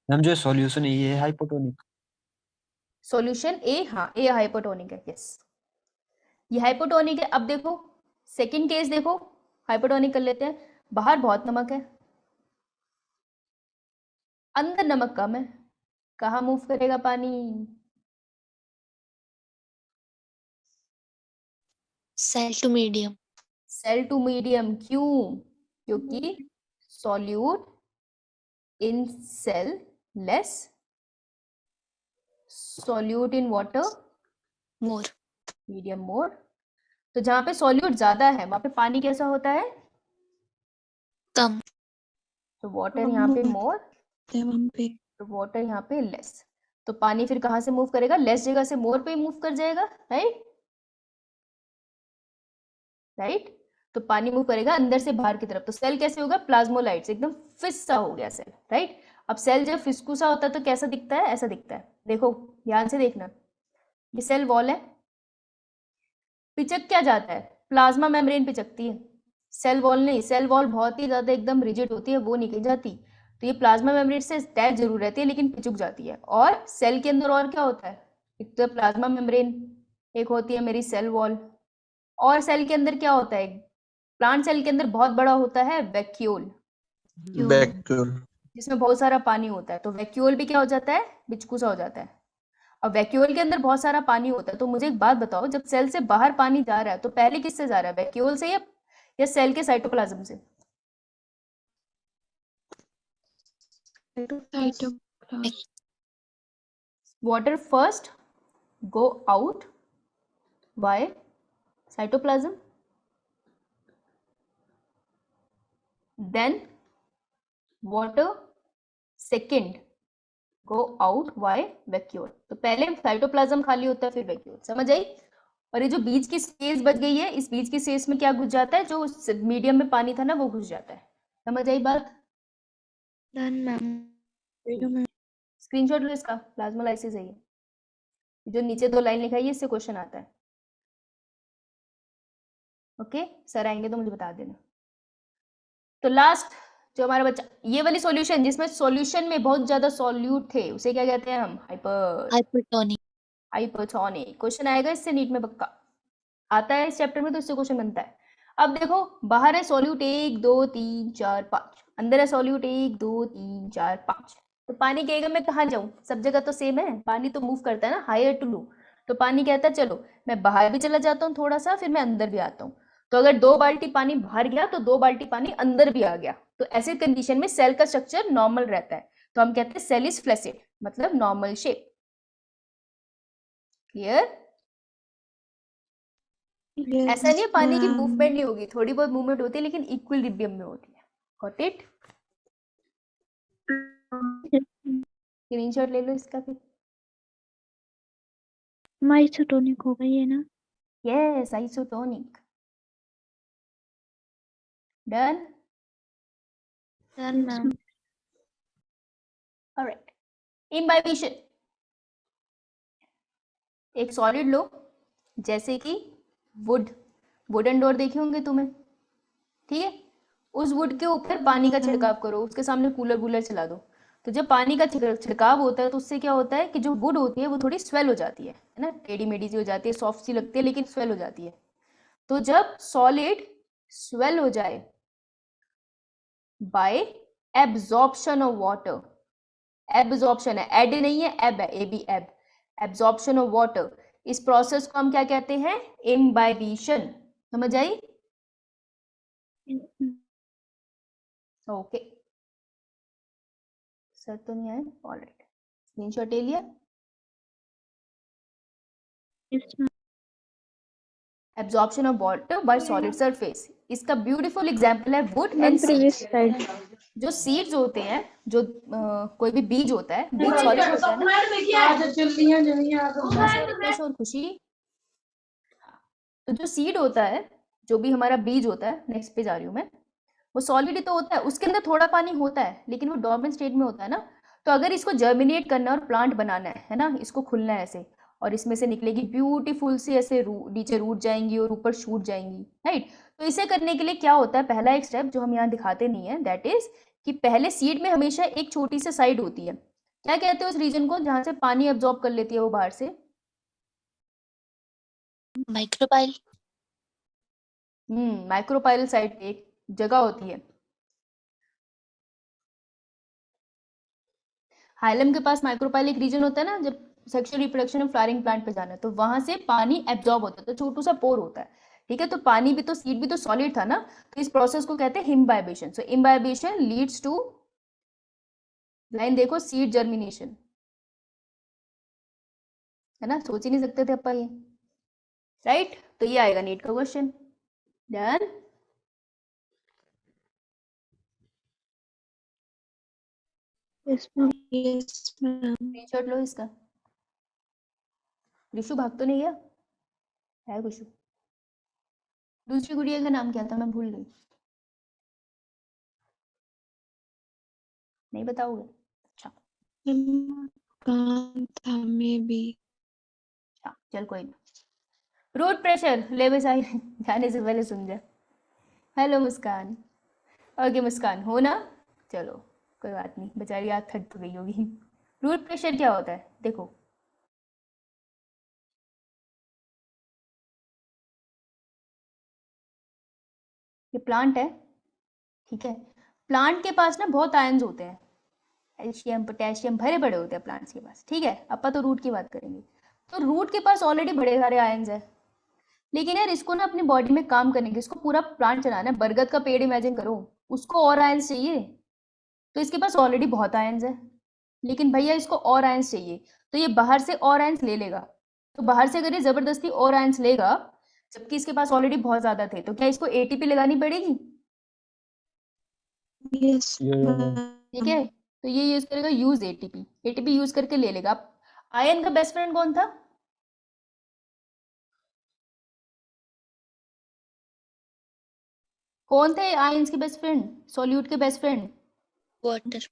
मैम जो सॉल्यूशन है ये हाइपोटोनिक। सॉल्यूशन ए, हाँ ए हाइपोटोनिक है, यस ये हाइपोटोनिक है। अब देखो सेकंड केस देखो, हाइपोटोनिक कर लेते हैं। बाहर बहुत नमक है, अंदर नमक कम है, कहाँ मूव करेगा पानी? Cell to medium. Cell to medium. क्यों? क्योंकि solute in cell less, solute in water More. Medium more. तो जहां पे सॉल्यूट ज्यादा है वहां पे पानी कैसा होता है? कम. तो वाटर यहाँ पे मोर, वहाँ पे तो वाटर यहाँ पे लेस। तो पानी फिर कहाँ से मूव करेगा? लेस जगह से मोर पे मूव कर जाएगा, राइट राइट। तो पानी मूव करेगा अंदर से बाहर की तरफ। तो सेल कैसे होगा? प्लाज्मोलाइट्स, एकदम फिस सा हो गया सेल, राइट। अब सेल जब फिस्कुसा होता है तो कैसा दिखता है? ऐसा दिखता है। देखो ध्यान से देखना, ये सेल वॉल है, पिचक क्या जाता है? प्लाज्मा मेम्ब्रेन पिचकती है, सेल वॉल नहीं। सेल वॉल बहुत ही ज्यादा एकदम रिजिड होती है, वो नहीं कहीं जाती। तो ये प्लाज्मा मेम्ब्रेन से अटैच जरूर रहती है लेकिन पिचुक जाती है। और सेल के अंदर और क्या होता है? एक तो प्लाज्मा मेम्ब्रेन, एक होती है मेरी सेल वॉल, और सेल के अंदर क्या होता है? प्लांट सेल के अंदर बहुत बड़ा होता है वैक्यूल, वैक्यूल जिसमें बहुत सारा पानी होता है। तो वैक्यूल भी क्या हो जाता है? बिचकू सा हो जाता है। और वैक्यूल के अंदर बहुत सारा पानी होता है। तो मुझे एक बात बताओ, जब सेल से बाहर पानी जा रहा है तो पहले किससे जा रहा है? वैक्यूल से या सेल के साइटोप्लाज्म से? Cytoplasm. Water first go out by cytoplasm, then water second go out by vacuole। तो पहले साइटोप्लाज्म खाली होता है फिर वैक्यूल। समझ आई? और ये जो बीच की स्पेस बच गई है, इस बीच की स्पेस में क्या घुस जाता है? जो मीडियम में पानी था ना वो घुस जाता है। समझ आई बात? Done ma'am. स्क्रीनशॉट लो इसका, प्लाज्मोलाइसिस है ये। जो नीचे 2 लाइन लिखा है इससे क्वेश्चन आता है। ओके, सर आएंगे तो मुझे बता देना। तो लास्ट जो हमारा बच्चा, ये वाली सॉल्यूशन जिसमें सॉल्यूशन में बहुत ज्यादा सॉल्यूट थे उसे क्या कहते हैं हम? हाइपरटोनिक। हाइपरटोनिक। क्वेश्चन आएगा इससे नीट में पक्का, आता है इस चैप्टर में तो इससे क्वेश्चन बनता है। अब देखो, बाहर है सॉल्यूट 1 2 3 4 5, अंदर है सॉल्यूट 1 2 3 4 5। तो पानी कहेगा मैं कहाँ जाऊं? सब जगह तो सेम है, पानी तो मूव करता है ना हायर टू लो। तो पानी कहता है चलो मैं बाहर भी चला जाता हूँ थोड़ा सा, फिर मैं अंदर भी आता हूँ। तो अगर 2 बाल्टी पानी बाहर गया तो 2 बाल्टी पानी अंदर भी आ गया। तो ऐसे कंडीशन में सेल का स्ट्रक्चर नॉर्मल रहता है। तो हम कहते हैं सेल इज फ्लैसिड, मतलब नॉर्मल शेप। क्लियर? ऐसा नहीं है पानी की मूवमेंट नहीं होगी, थोड़ी बहुत मूवमेंट होती है लेकिन इक्विलिब्रियम में होती है। Got it? स्क्रीनशॉट ले लो इसका फिर। आइसोटोनिक हो गई है ना? Yes, isotonic. Done? Done ma'am. Alright. Imbibition. एक सॉलिड लो, जैसे कि वुडन डोर देखे होंगे तुम्हें, ठीक है? उस वुड के ऊपर पानी का छिड़काव करो, उसके सामने कूलर चला दो। तो जब पानी का छिड़काव होता है तो उससे क्या होता है कि जो वुड होती है वो थोड़ी स्वेल हो जाती है ना, टेढ़ी मेढ़ी सी हो जाती है, सॉफ्ट सी लगती है लेकिन स्वेल हो जाती है। तो जब सॉलिड स्वेल हो जाए bye absorption of water, absorption है, एड नहीं है, एब है, एबी एब, एब्जॉर्प्शन ऑफ वाटर, इस प्रोसेस को हम क्या कहते हैं? इम्बाइबिशन। समझ आई? ओके, सर तो नहीं आए। ऑलराइट, स्क्रीनशॉट ले लिया। Absorption of water bye solid surface, इसका ब्यूटीफुल एग्जांपल है would and previous seeds. Slide. जो सीड्स होते हैं, जो कोई भी बीज होता है, बीज सॉलिड होता है ना, और खुशी। तो जो सीड होता है, जो भी हमारा बीज होता है, नेक्स्ट पे जा रही हूँ मैं, वो सॉलिड ही तो होता है, उसके अंदर थोड़ा पानी होता है लेकिन वो डॉर्मेंट स्टेट में होता है ना। तो अगर इसको जर्मिनेट करना और प्लांट बनाना है ना, इसको खुलना है ऐसे, और इसमें से निकलेगी ब्यूटीफुल सी ऐसे नीचे रूट जाएंगी और ऊपर शूट जाएंगी, राइट? तो इसे करने के लिए क्या होता है? पहला एक स्टेप जो हम यहाँ दिखाते नहीं है, दैट इज कि पहले सीड में हमेशा एक छोटी सी साइड होती है, क्या कहते हैं उस रीजन को जहाँ से पानी एब्जॉर्ब कर लेती है वो बाहर से? माइक्रोपाइल। माइक्रोपाइल साइड एक जगह होती है। हाइलम के पास माइक्रोपाइल एक रीजन होता है ना, जब sexual reproduction of flowering plant पे जाना है तो वहां से पानी एब्जॉर्ब होता है, तो छोटू सा पोर होता है, ठीक है? तो पानी भी तो, सीड भी तो सॉलिड था ना, तो इस प्रोसेस को कहते हैं imbibition. So imbibition leads to, line देखो, सीड जर्मिनेशन, है ना? सोच ही नहीं सकते थे अपन ये, राइट? तो ये आएगा नीट का question. Done? Yes ma'am. Screenshot लो इसका। ऋषु भाग तो नहीं गया है? ऋषु, दूसरी गुड़िया का नाम क्या था? मैं भूल गई, नहीं बताओगे? अच्छा काम था मे बी। अच्छा, चल कोई ना। रूट प्रेशर ले बस आई जाने से पहले सुन जा। हेलो मुस्कान। ओके मुस्कान, हो ना? चलो कोई बात नहीं, बेचारी आज थक तो गई होगी। रूट प्रेशर क्या होता है? देखो, ये प्लांट है, ठीक है। प्लांट के पास ना बहुत आयंस होते हैं, कैल्शियम पोटेशियम भरे पड़े होते हैं प्लांट्स के पास, ठीक है। अपन तो रूट की बात करेंगे। तो रूट के पास ऑलरेडी बड़े सारे आयंस है, लेकिन यार इसको ना अपनी बॉडी में काम करने के, इसको पूरा प्लांट चलाना है। बरगद का पेड़ इमेजिन करो, उसको और आयंस चाहिए, तो इसके पास ऑलरेडी बहुत आयंस है, लेकिन भैया इसको और आयंस चाहिए, तो ये बाहर से और आयंस ले लेगा। तो बाहर से अगर ये जबरदस्ती और आयंस लेगा, जबकि इसके पास ऑलरेडी बहुत ज्यादा थे, तो क्या इसको एटीपी लगानी पड़ेगी? यस ठीक है, तो ये यूज करेगा यूज एटीपी, एटीपी यूज करके ले लेगा। अब आयन का बेस्ट फ्रेंड कौन था? कौन थे आयंस के बेस्ट फ्रेंड, सॉल्यूट के बेस्ट फ्रेंड? वाटर।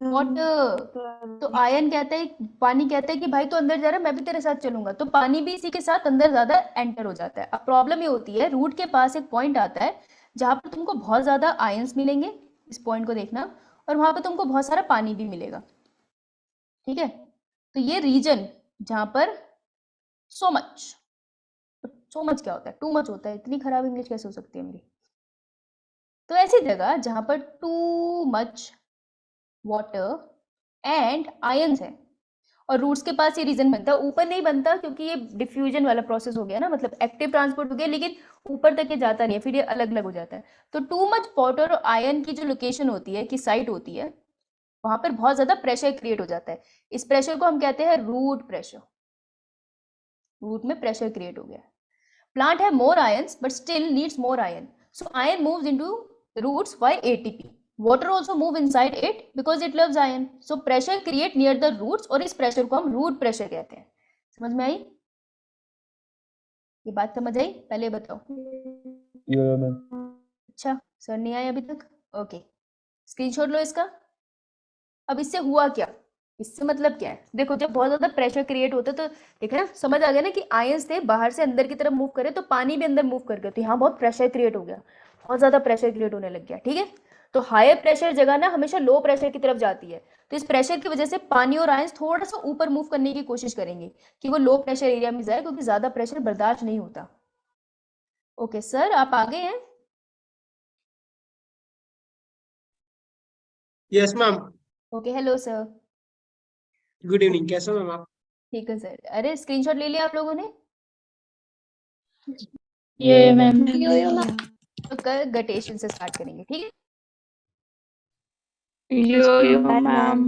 वाटर। तो आयन कहता है, पानी कहता है कि भाई तो अंदर जा रहा है, मैं भी तेरे साथ चलूंगा, तो पानी भी इसी के साथ अंदर ज्यादा एंटर हो जाता है। अब प्रॉब्लम ये होती है, रूट के पास एक पॉइंट आता है जहां पर तुमको बहुत ज्यादा आयंस मिलेंगे, इस पॉइंट को देखना, और वहां पर तुमको बहुत सारा पानी भी मिलेगा, ठीक है। तो ये रीजन जहां पर सो मच क्या होता है, टू मच होता है, इतनी खराब इंग्लिश कैसे हो सकती है मेरी। तो ऐसी जगह जहां पर too much water and ions है, और रूट्स के पास ये रीजन बनता है, ऊपर नहीं बनता क्योंकि ये डिफ्यूजन वाला प्रोसेस हो गया ना, मतलब एक्टिव ट्रांसपोर्ट हो गया, लेकिन ऊपर तक ये जाता नहीं है, फिर ये अलग अलग हो जाता है। तो टू मच वाटर और आयन की जो लोकेशन होती है, की साइट होती है, वहां पर बहुत ज्यादा प्रेशर क्रिएट हो जाता है। इस प्रेशर को हम कहते हैं रूट प्रेशर। रूट में प्रेशर क्रिएट हो गया। प्लांट है more ions but still needs more ion, so ion moves into roots by ATP. Water also move inside it because it loves iron. So pressure create near the roots, और इस pressure को हम root pressure कहते हैं। समझ में आई? ये बात समझ आई? पहले बताओ। यो मैम। अच्छा, सर नहीं आए अभी तक? ओके, स्क्रीनशॉट लो इसका। अब इससे हुआ क्या, इससे मतलब क्या है? देखो, जब बहुत ज्यादा प्रेशर क्रिएट होता है, तो देखा ना, समझ आ गया ना कि आयंस थे बाहर से अंदर की तरफ मूव करे, तो पानी भी अंदर मूव कर गया, तो यहाँ बहुत प्रेशर क्रिएट हो गया, बहुत ज्यादा प्रेशर क्रिएट होने लग गया, ठीक है। तो हायर प्रेशर जगह ना हमेशा लो प्रेशर की तरफ जाती है, तो इस प्रेशर की वजह से पानी और आयंस थोड़ा सा ऊपर मूव करने की कोशिश करेंगे कि वो लो प्रेशर एरिया में जाए, क्योंकि ज्यादा प्रेशर बर्दाश्त नहीं होता। ओके सर, आप आ गए हैं? Yes ma'am. Okay, hello sir. Good evening, कैसे हो मैम आप? ठीक है सर। अरे स्क्रीनशॉट ले लिया आप लोगों ने? ये मैम। तो कल गटेशन से स्टार्ट करेंगे, ठीक है। यो मैम।